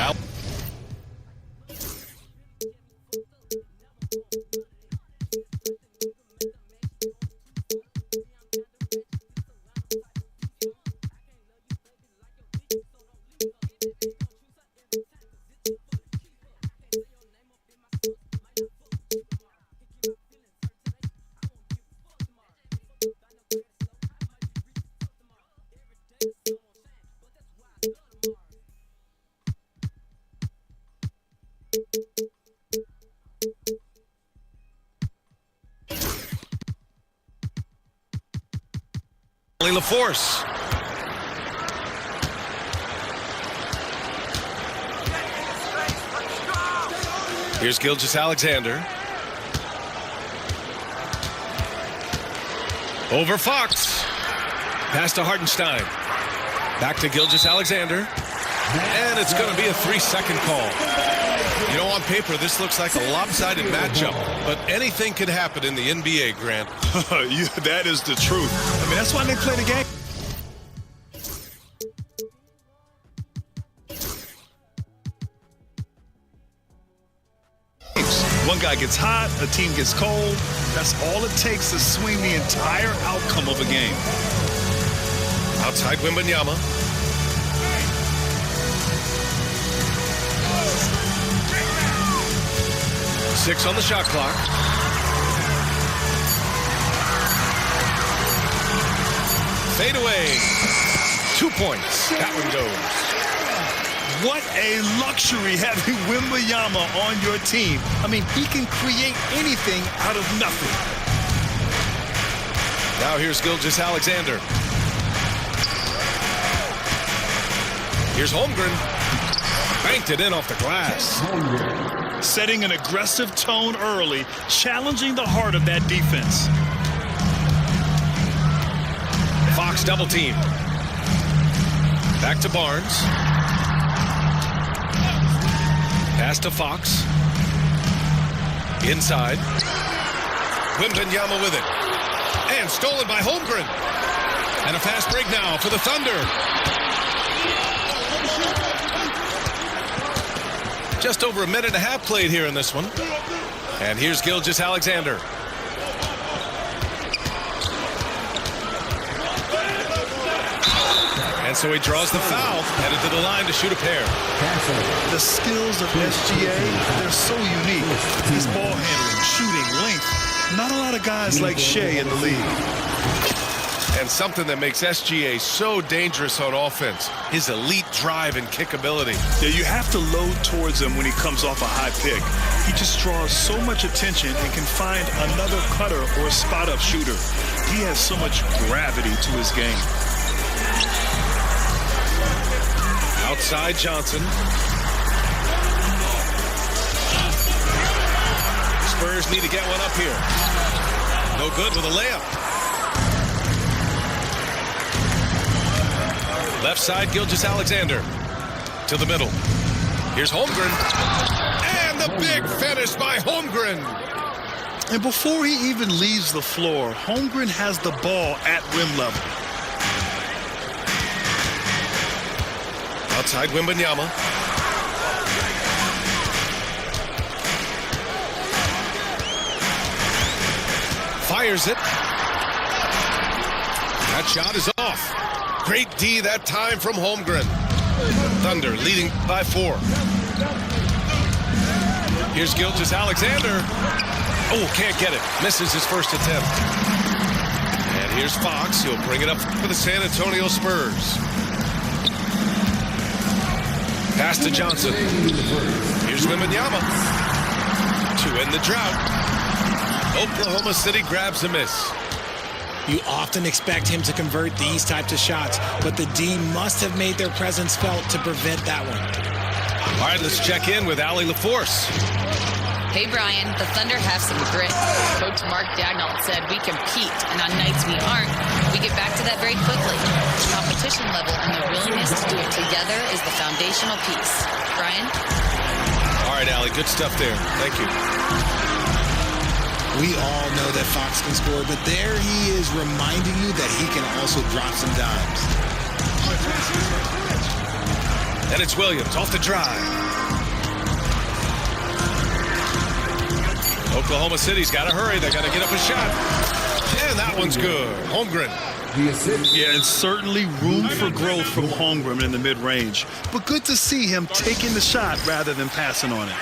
LaForce. Here's Gilgeous-Alexander. Over Fox. Pass to Hartenstein. Back to Gilgeous-Alexander. And it's going to be a 3-second call. You know, on paper, this looks like a lopsided matchup, but anything can happen in the NBA, Grant. Yeah, that is the truth. I mean, that's why they play the game. One guy gets hot, the team gets cold. That's all it takes to swing the entire outcome of a game. Outside Wembanyama. Six on the shot clock. Fade away. 2 points. That one goes. What a luxury having Wembanyama on your team. I mean, he can create anything out of nothing. Now here's Gilgeous-Alexander. Here's Holmgren. Banked it in off the glass. Setting an aggressive tone early, challenging the heart of that defense. Fox double team. Back to Barnes. Pass to Fox. Inside. Wembanyama with it. And stolen by Holmgren. And a fast break now for the Thunder. Just over a minute and a half played here in this one. And here's Gilgeous-Alexander. And so he draws the foul, headed to the line to shoot a pair. The skills of SGA, they're so unique. His ball handling, shooting, length. Not a lot of guys like Shea in the league. And something that makes SGA so dangerous on offense, his elite drive and kick ability. Yeah, you have to load towards him when he comes off a high pick. He just draws so much attention and can find another cutter or spot-up shooter. He has so much gravity to his game. Outside Johnson. Spurs need to get one up here. No good with a layup. Left side, Gilgeous-Alexander. To the middle. Here's Holmgren. And the big finish by Holmgren. And before he even leaves the floor, Holmgren has the ball at rim level. Outside Wembanyama. Fires it. That shot is off. Great D that time from Holmgren. Thunder leading by 4. Here's Gilgeous-Alexander. Oh, can't get it. Misses his first attempt. And here's Fox. He'll bring it up for the San Antonio Spurs. Pass to Johnson. Here's Wembanyama. To end the drought. Oklahoma City grabs a miss. You often expect him to convert these types of shots, but the D must have made their presence felt to prevent that one. All right, let's check in with Allie LaForce. Hey, Brian, the Thunder have some grit. Coach Mark Dagnall said we compete, and on nights we aren't, we get back to that very quickly. The competition level and the willingness to do it together is the foundational piece. Brian? All right, Allie, good stuff there. Thank you. We all know that Fox can score, but there he is reminding you that he can also drop some dimes. And it's Williams off the drive. Oklahoma City's got to hurry. They got to get up a shot. And that one's good. Holmgren. Yeah, it's certainly room for growth from Holmgren in the mid-range. But good to see him taking the shot rather than passing on it.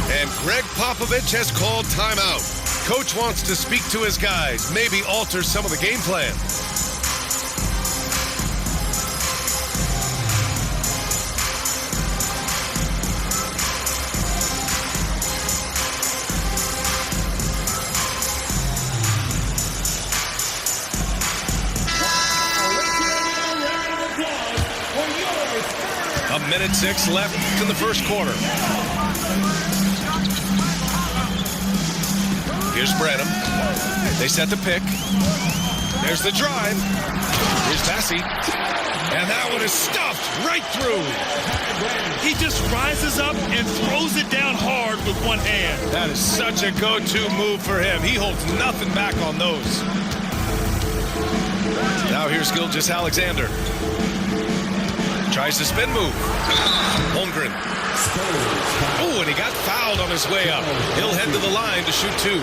And Greg Popovich has called timeout. Coach wants to speak to his guys, maybe alter some of the game plan. minute 6 left in the first quarter. Here's Branham. They set the pick. There's the drive. Here's Bassey. And that one is stuffed right through. He just rises up and throws it down hard with one hand. That is such a go-to move for him. He holds nothing back on those. Now here's Gilgeous-Alexander. Tries the spin move. Holmgren. Oh, and he got fouled on his way up. He'll head to the line to shoot 2.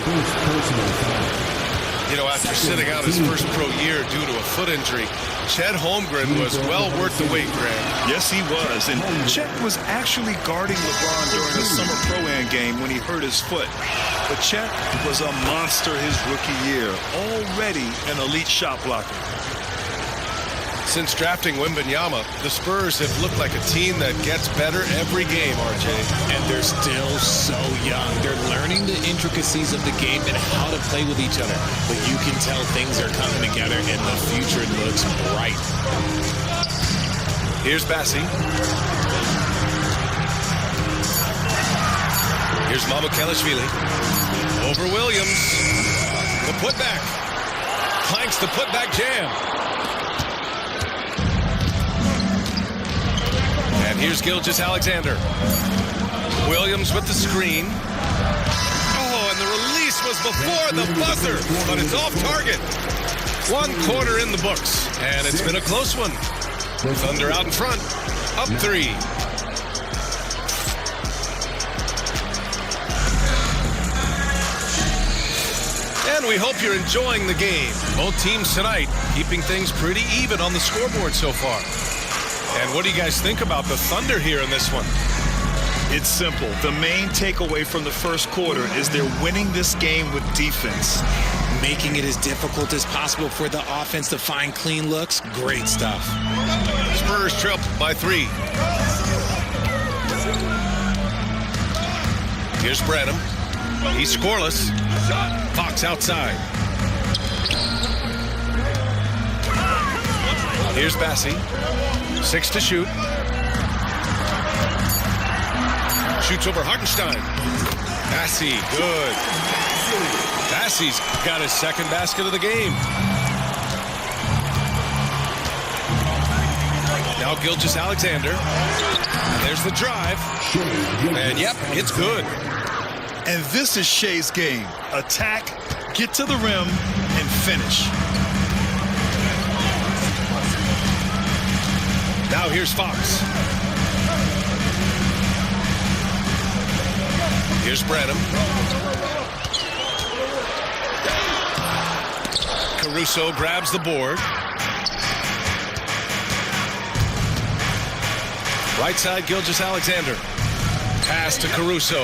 You know, after sitting out his first pro year due to a foot injury, Chet Holmgren was well worth the wait, Grant. Yes, he was. And Chet was actually guarding LeBron during the summer Pro-Am game when he hurt his foot. But Chet was a monster his rookie year, already an elite shot blocker. Since drafting Wembanyama, the Spurs have looked like a team that gets better every game, RJ. And they're still so young. They're learning the intricacies of the game and how to play with each other. But you can tell things are coming together and the future looks bright. Here's Bassey. Here's Mamukelashvili. Over Williams. The putback. Clanks the putback jam. And here's Gilgeous-Alexander. Williams with the screen. Oh, and the release was before the buzzer, but it's off target. 1 quarter in the books, and it's been a close one. Thunder out in front, up 3. And we hope you're enjoying the game. Both teams tonight keeping things pretty even on the scoreboard so far. And what do you guys think about the Thunder here in this one? It's simple. The main takeaway from the first quarter is they're winning this game with defense. Making it as difficult as possible for the offense to find clean looks. Great stuff. Spurs trail by 3. Here's Branham. He's scoreless. Fox outside. Here's Bassey. 6 to shoot. Shoots over Hartenstein. Bassey, good. Bassey's got his second basket of the game. Now Gilgeous-Alexander. And there's the drive. And yep, it's good. And this is Shea's game. Attack, get to the rim, and finish. Now here's Fox. Here's Branham. Caruso grabs the board. Right side, Gilgeous-Alexander. Pass to Caruso.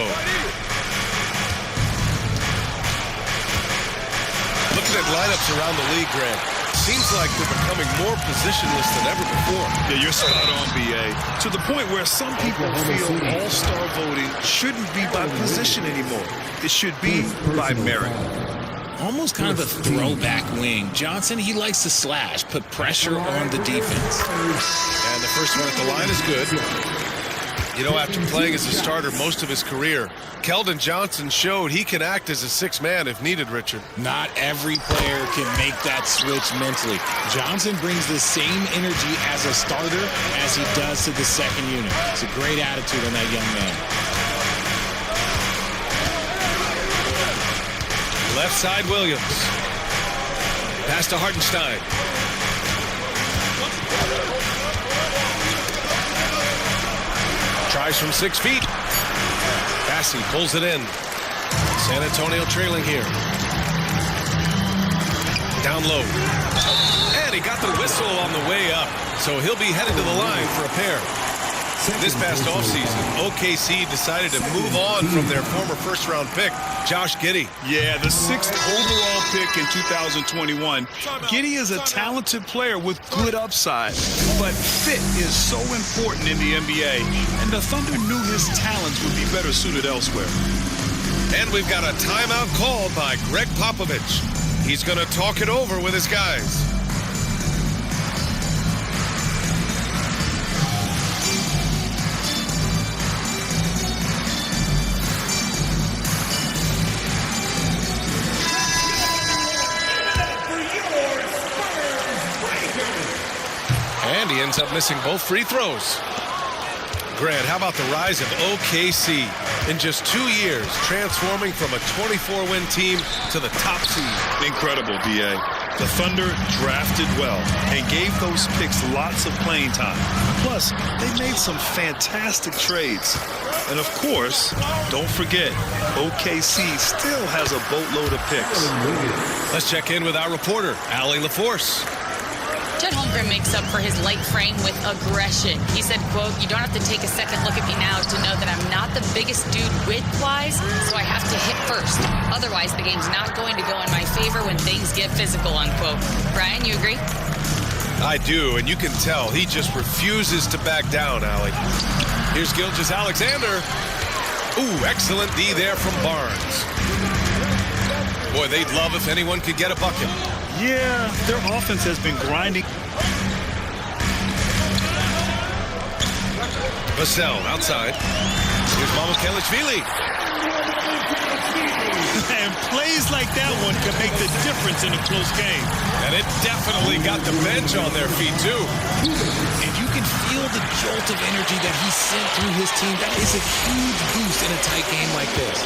Looking at lineups around the league, Grant, seems like they're becoming more positionless than ever before. Yeah, you're spot on, BA. To the point where some people feel all-star voting shouldn't be by position anymore. It should be by merit. Almost kind of a throwback wing. Johnson, he likes to slash, put pressure on the defense. And the first one at the line is good. You know, after playing as a starter most of his career, Keldon Johnson showed he can act as a 6th man if needed, Richard. Not every player can make that switch mentally. Johnson brings the same energy as a starter as he does to the second unit. It's a great attitude on that young man. Left side, Williams. Pass to Hartenstein. Tries from 6 feet. Bassey pulls it in. San Antonio trailing here. Down low. And he got the whistle on the way up. So he'll be headed to the line for a pair. This past offseason, OKC decided to move on from their former first-round pick, Josh Giddey. Yeah, the 6th overall pick in 2021. Giddey is a talented player with good upside, but fit is so important in the NBA, and the Thunder knew his talents would be better suited elsewhere. And we've got a timeout called by Greg Popovich. He's going to talk it over with his guys. And he ends up missing both free throws. Grant, how about the rise of OKC? In just 2 years, transforming from a 24-win team to the top seed. Incredible, DA. The Thunder drafted well and gave those picks lots of playing time. Plus, they made some fantastic trades. And of course, don't forget, OKC still has a boatload of picks. Let's check in with our reporter, Allie LaForce. Chet Holmgren makes up for his light frame with aggression. He said, quote, "You don't have to take a second look at me now to know that I'm not the biggest dude width-wise, so I have to hit first. Otherwise, the game's not going to go in my favor when things get physical," unquote. Brian, you agree? I do, and you can tell he just refuses to back down, Allie. Here's Gilgeous-Alexander. Ooh, excellent D there from Barnes. Boy, they'd love if anyone could get a bucket. Yeah, their offense has been grinding. Vassell outside. Here's Mykareer. And plays like that one can make the difference in a close game. And it definitely got the bench on their feet, too. And you can feel the jolt of energy that he sent through his team. That is a huge boost in a tight game like this.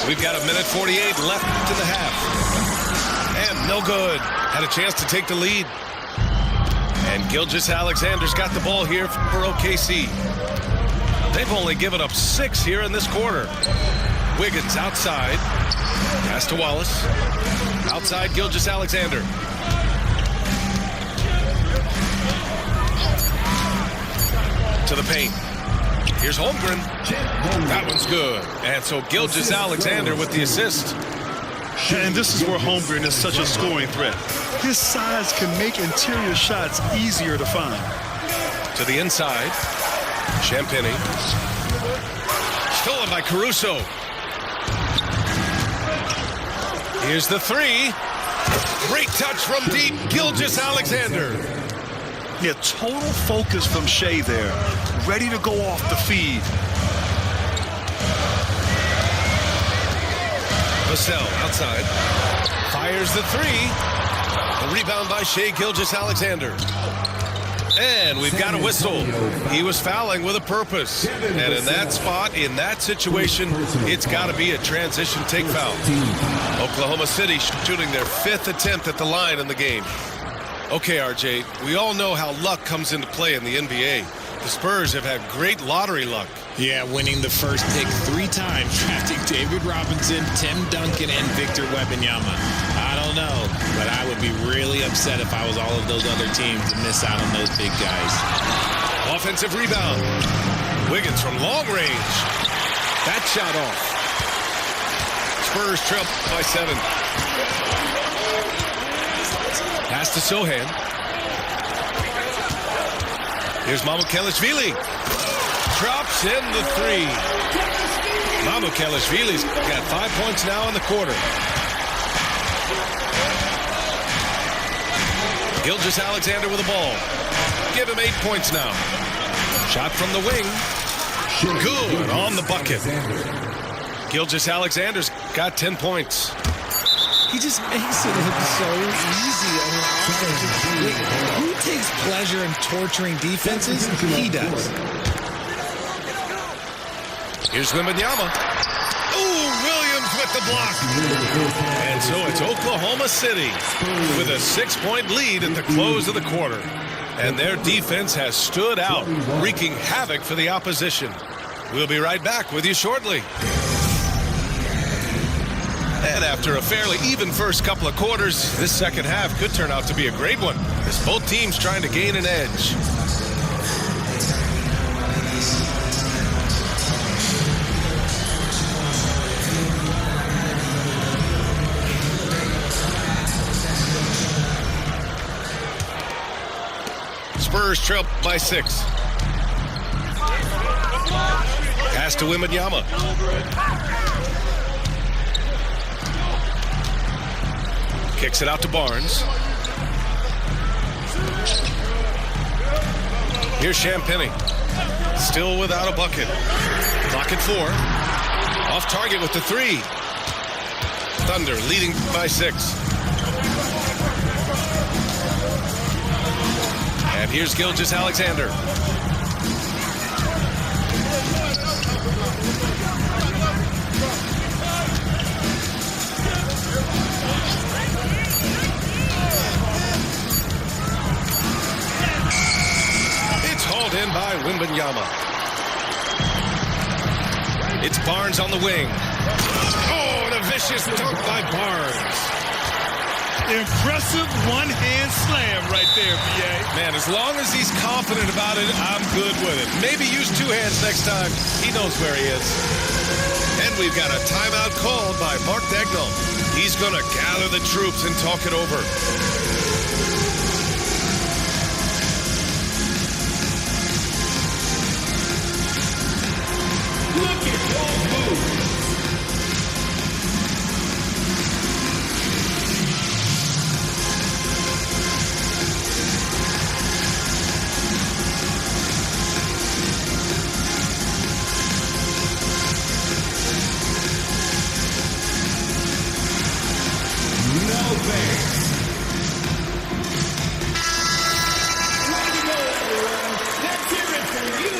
We've got 1:48 left in the half. And no good. Had a chance to take the lead. And Gilgeous-Alexander's got the ball here for OKC. They've only given up 6 here in this quarter. Wiggins outside. Pass to Wallace. Outside Gilgeous-Alexander. To the paint. Here's Holmgren. That one's good. And so Gilgeous-Alexander with the assist. And this is where Holmgren is such a scoring threat. His size can make interior shots easier to find. To the inside. Champagny. Stolen by Caruso. Here's the three. Great touch from deep. Gilgeous-Alexander. Yeah, total focus from Shea there. Ready to go off the feed. Vassell outside. Fires the three. The rebound by Shea Gilgeous-Alexander. And we've got a whistle. He was fouling with a purpose. And in that spot, in that situation, it's got to be a transition take foul. Oklahoma City shooting their 5th attempt at the line in the game. Okay, RJ, we all know how luck comes into play in the NBA. The Spurs have had great lottery luck. Yeah, winning the first pick 3 times, drafting David Robinson, Tim Duncan, and Victor Wembanyama. I don't know, but I would be really upset if I was all of those other teams to miss out on those big guys. Offensive rebound. Wiggins from long range. That shot off. Spurs trail by 7. Pass to Sohan. Here's Mykareer. Drops in the 3. Mykareer's got 5 points now in the quarter. Gilgeous-Alexander with the ball. Give him 8 points now. Shot from the wing. Good on the bucket. Gilgeous-Alexander's got 10 points. He just makes it look so easy on the offense. Who takes pleasure in torturing defenses? He does. Here's Wembanyama. Ooh, Williams with the block. And so it's Oklahoma City with a 6-point lead at the close of the quarter. And their defense has stood out, wreaking havoc for the opposition. We'll be right back with you shortly. And after a fairly even first couple of quarters, this second half could turn out to be a great one, as both teams trying to gain an edge. Spurs trail by 6. Pass to Wembanyama. Kicks it out to Barnes. Here's Champagny. Still without a bucket. Clock at 4. Off target with the 3. Thunder leading by 6. And here's Gilgeous-Alexander. It's hauled in by Wembanyama. It's Barnes on the wing. Oh, and a vicious dunk by Barnes. Impressive one-hand slam right there, BA. Man, as long as he's confident about it, I'm good with it. Maybe use two hands next time. He knows where he is. And we've got a timeout called by Mark Dagnall. He's going to gather the troops and talk it over. Look at those moves. No thanks. Way to go, everyone. Let's hear it for you.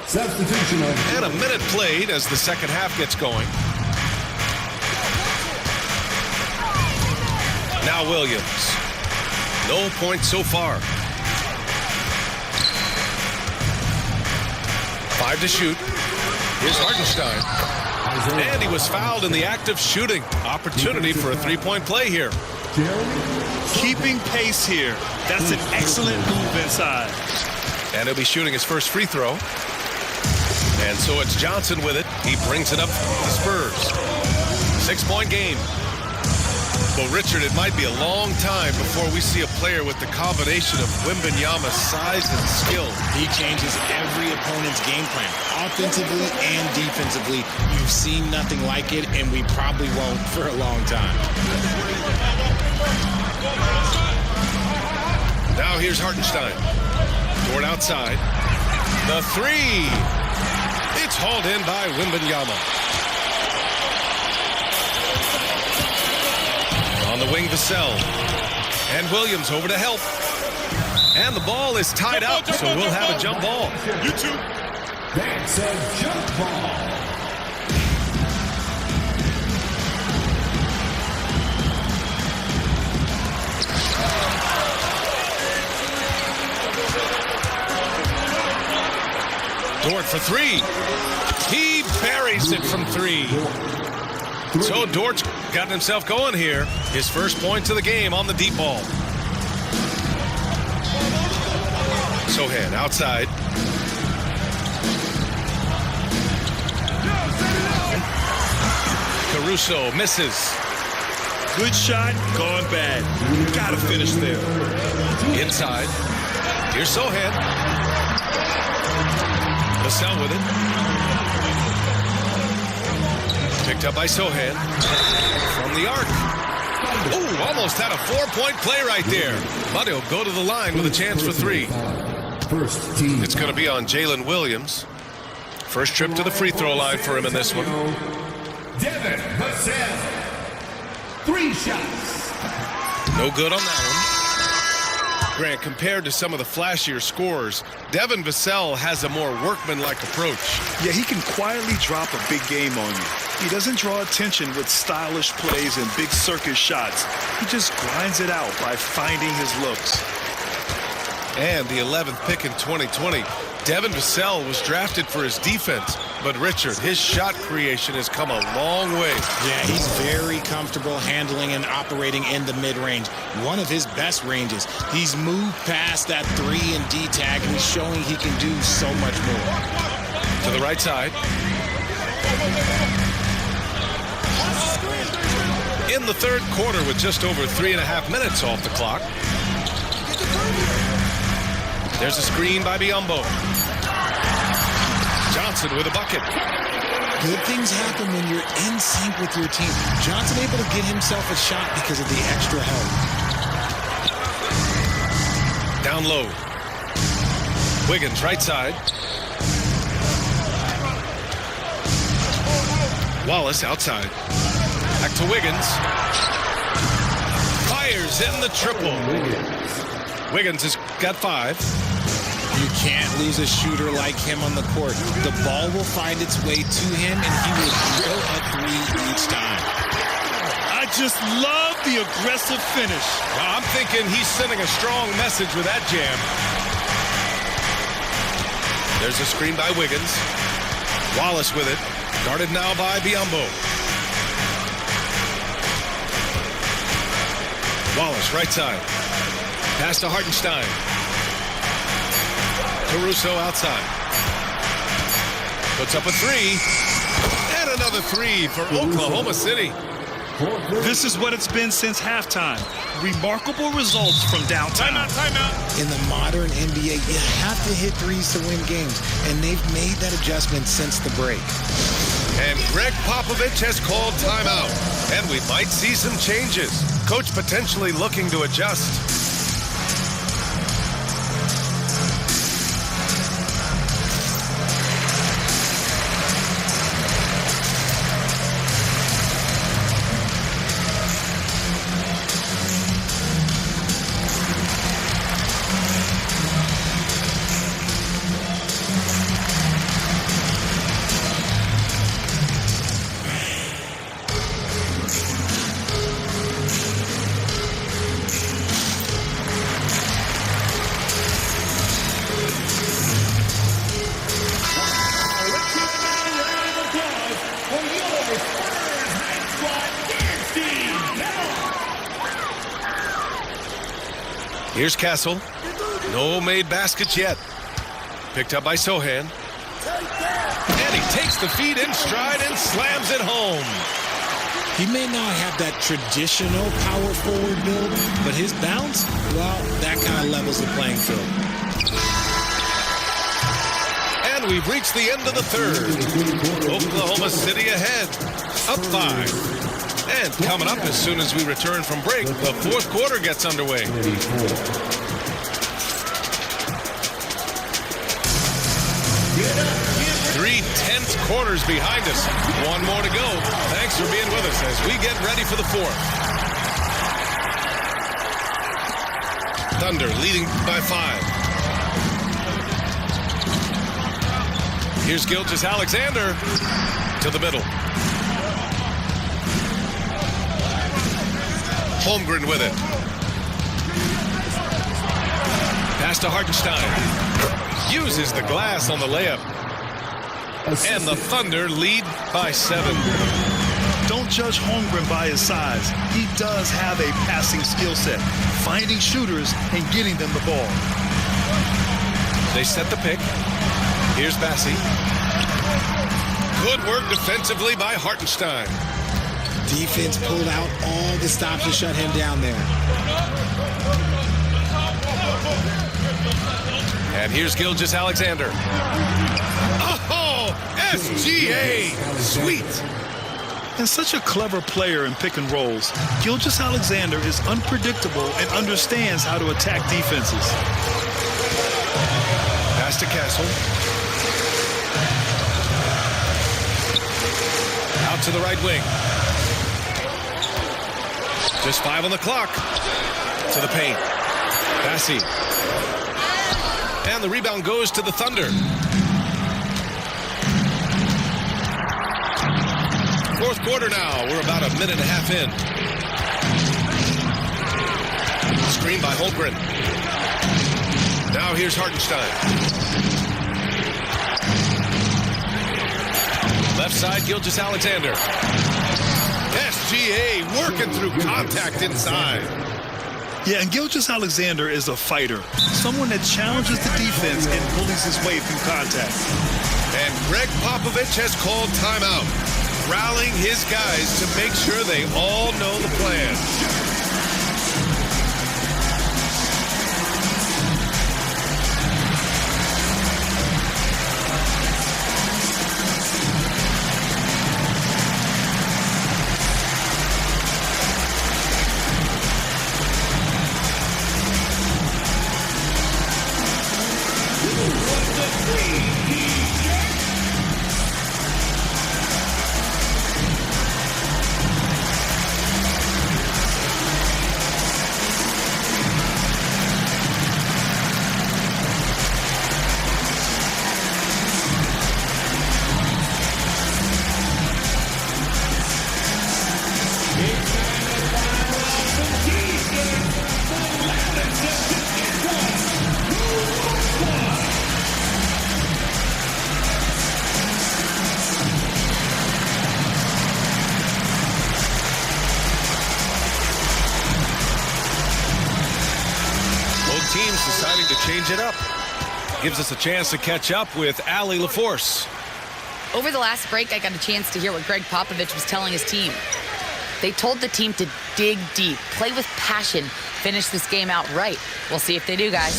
Substitution of... And a minute played as the second half gets going. Now Williams. No points so far. 5 to shoot. Here's Hartenstein. And he was fouled in the act of shooting. Opportunity for a three-point play here. Keeping pace here. That's an excellent move inside. And he'll be shooting his first free throw. And so it's Johnson with it. He brings it up for the Spurs. 6-point game. Well, Richard, it might be a long time before we see a player with the combination of Wembanyama's size and skill. He changes every opponent's game plan, offensively and defensively. You've seen nothing like it, and we probably won't for a long time. Now here's Hartenstein. Toward outside. The three. It's hauled in by Wembanyama. On the wing, Vassell. And Williams over to help. And the ball is tied up, so we'll have a jump ball. You too. That's a jump ball. Dort for three. He buries it from three. So Dort's got himself going here. His first points of the game on the deep ball. Sohan outside. Caruso misses. Good shot, gone bad. Gotta finish there. Inside. Here's Sohan. Vassell with it. Picked up by Sohan. From the arc. Oh, almost had a 4-point play right there. But he'll go to the line with a chance for three. First team. It's going to be on Jalen Williams. First trip to the free throw line for him in this one. Devin Vassell. 3 shots. No good on that one. Grant, compared to some of the flashier scorers, Devin Vassell has a more workmanlike approach. Yeah, he can quietly drop a big game on you. He doesn't draw attention with stylish plays and big circus shots. He just grinds it out by finding his looks. And the 11th pick in 2020, Devin Vassell was drafted for his defense. But Richard, his shot creation has come a long way. Yeah, he's very comfortable handling and operating in the mid-range. One of his best ranges. He's moved past that 3 and D tag, and he's showing he can do so much more. To the right side. In the third quarter with just over 3.5 minutes off the clock. There's a screen by Biyombo. Johnson with a bucket. Good things happen when you're in sync with your team. Johnson able to get himself a shot because of the extra help. Down low. Wiggins right side. Wallace outside. Back to Wiggins. Fires in the triple. Wiggins has got 5. You can't lose a shooter like him on the court. The ball will find its way to him, and he will drill a 3 each time. I just love the aggressive finish. Well, I'm thinking he's sending a strong message with that jam. There's a screen by Wiggins. Wallace with it. Guarded now by Biyombo. Wallace, right side. Pass to Hartenstein. Caruso outside. Puts up a 3. And another 3 for Oklahoma City. This is what it's been since halftime. Remarkable results from downtown. Timeout. In the modern NBA, you have to hit threes to win games, and they've made that adjustment since the break. And Greg Popovich has called timeout. And we might see some changes. Coach potentially looking to adjust. Here's Castle. No made baskets yet. Picked up by Sohan. And he takes the feed in stride and slams it home. He may not have that traditional power forward build, but his bounce, well, that kind of levels the playing field. And we've reached the end of the third. Oklahoma City ahead, up 5. And coming up as soon as we return from break, the fourth quarter gets underway. 3 tense quarters behind us. One more to go. Thanks for being with us as we get ready for the fourth. Thunder leading by 5. Here's Gilgeous-Alexander to the middle. Holmgren with it. Pass to Hartenstein. Uses the glass on the layup. And the Thunder lead by 7. Don't judge Holmgren by his size. He does have a passing skill set, finding shooters and getting them the ball. They set the pick. Here's Bassi. Good work defensively by Hartenstein. Defense pulled out all the stops to shut him down there. And here's Gilgeous-Alexander. Oh, SGA! Sweet! And such a clever player in pick and rolls, Gilgeous-Alexander is unpredictable and understands how to attack defenses. Pass to Castle. Out to the right wing. Just 5 on the clock. To the paint. Bassi. And the rebound goes to the Thunder. Fourth quarter now. We're about a minute and a half in. Screen by Holmgren. Now here's Hartenstein. Left side, Gilgeous-Alexander. SGA working through contact inside. Yeah, and Gilgeous-Alexander is a fighter. Someone that challenges the defense and bullies his way through contact. And Greg Popovich has called timeout, rallying his guys to make sure they all know the plan. Teams deciding to change it up. Gives us a chance to catch up with Allie LaForce. Over the last break, I got a chance to hear what Greg Popovich was telling his team. They told the team to dig deep, play with passion, finish this game out right. We'll see if they do, guys.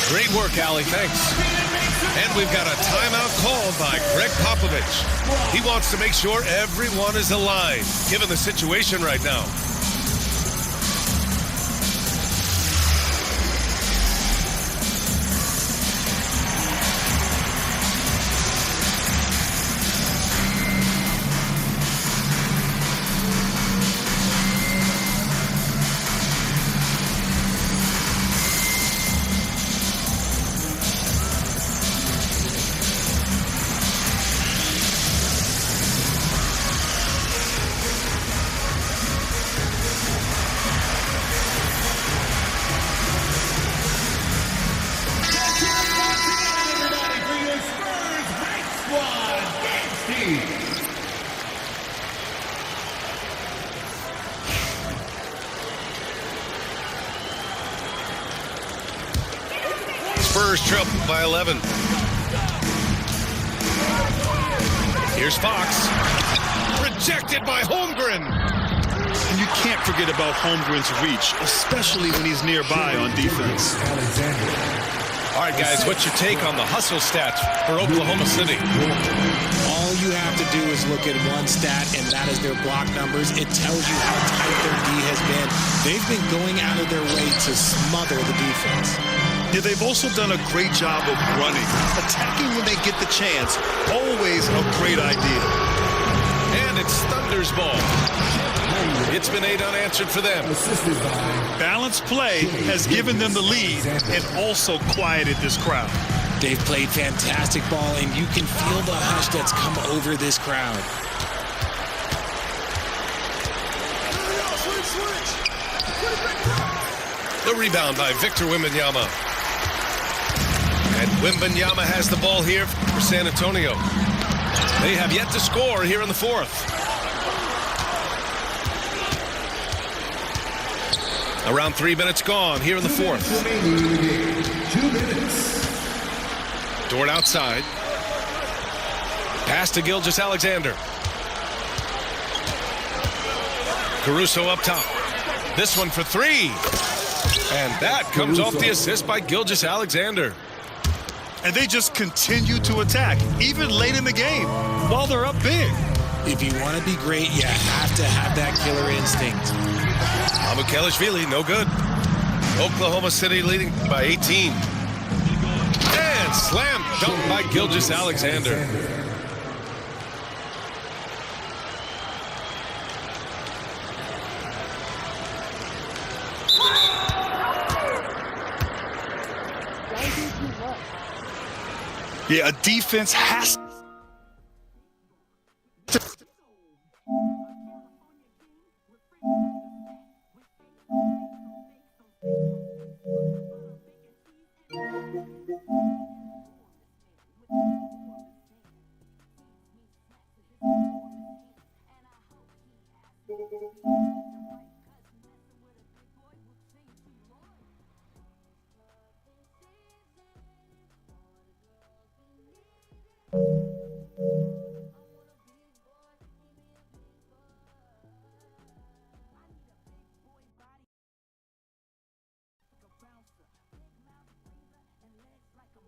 Great work, Allie. Thanks. And we've got a timeout called by Greg Popovich. He wants to make sure everyone is aligned, given the situation right now. Spurs trail by 11. Here's Fox. Rejected by Holmgren. And you can't forget about Holmgren's reach, especially when he's nearby on defense. All right, guys, what's your take on the hustle stats for Oklahoma City? All you have to do is look at one stat, and that is their block numbers. It tells you how tight their D has been. They've been going out of their way to smother the defense. Yeah, they've also done a great job of running. Attacking when they get the chance, always a great idea. And it's Thunder's ball. It's been 8 unanswered for them. Balanced play has given them the lead and also quieted this crowd. They've played fantastic ball, and you can feel the hush that's come over this crowd. The rebound by Victor Wembanyama. And Wembanyama has the ball here for San Antonio. They have yet to score here in the fourth. Around 3 minutes gone here in the fourth. 2 minutes. Dort outside. Pass to Gilgeous-Alexander. Caruso up top. This one for 3. And that comes off the assist by Gilgeous-Alexander. And they just continue to attack, even late in the game, while they're up big. If you want to be great, you have to have that killer instinct. Abukelishvili, no good. Oklahoma City leading by 18. And slam dunk by Gilgeous-Alexander. Yeah, a defense has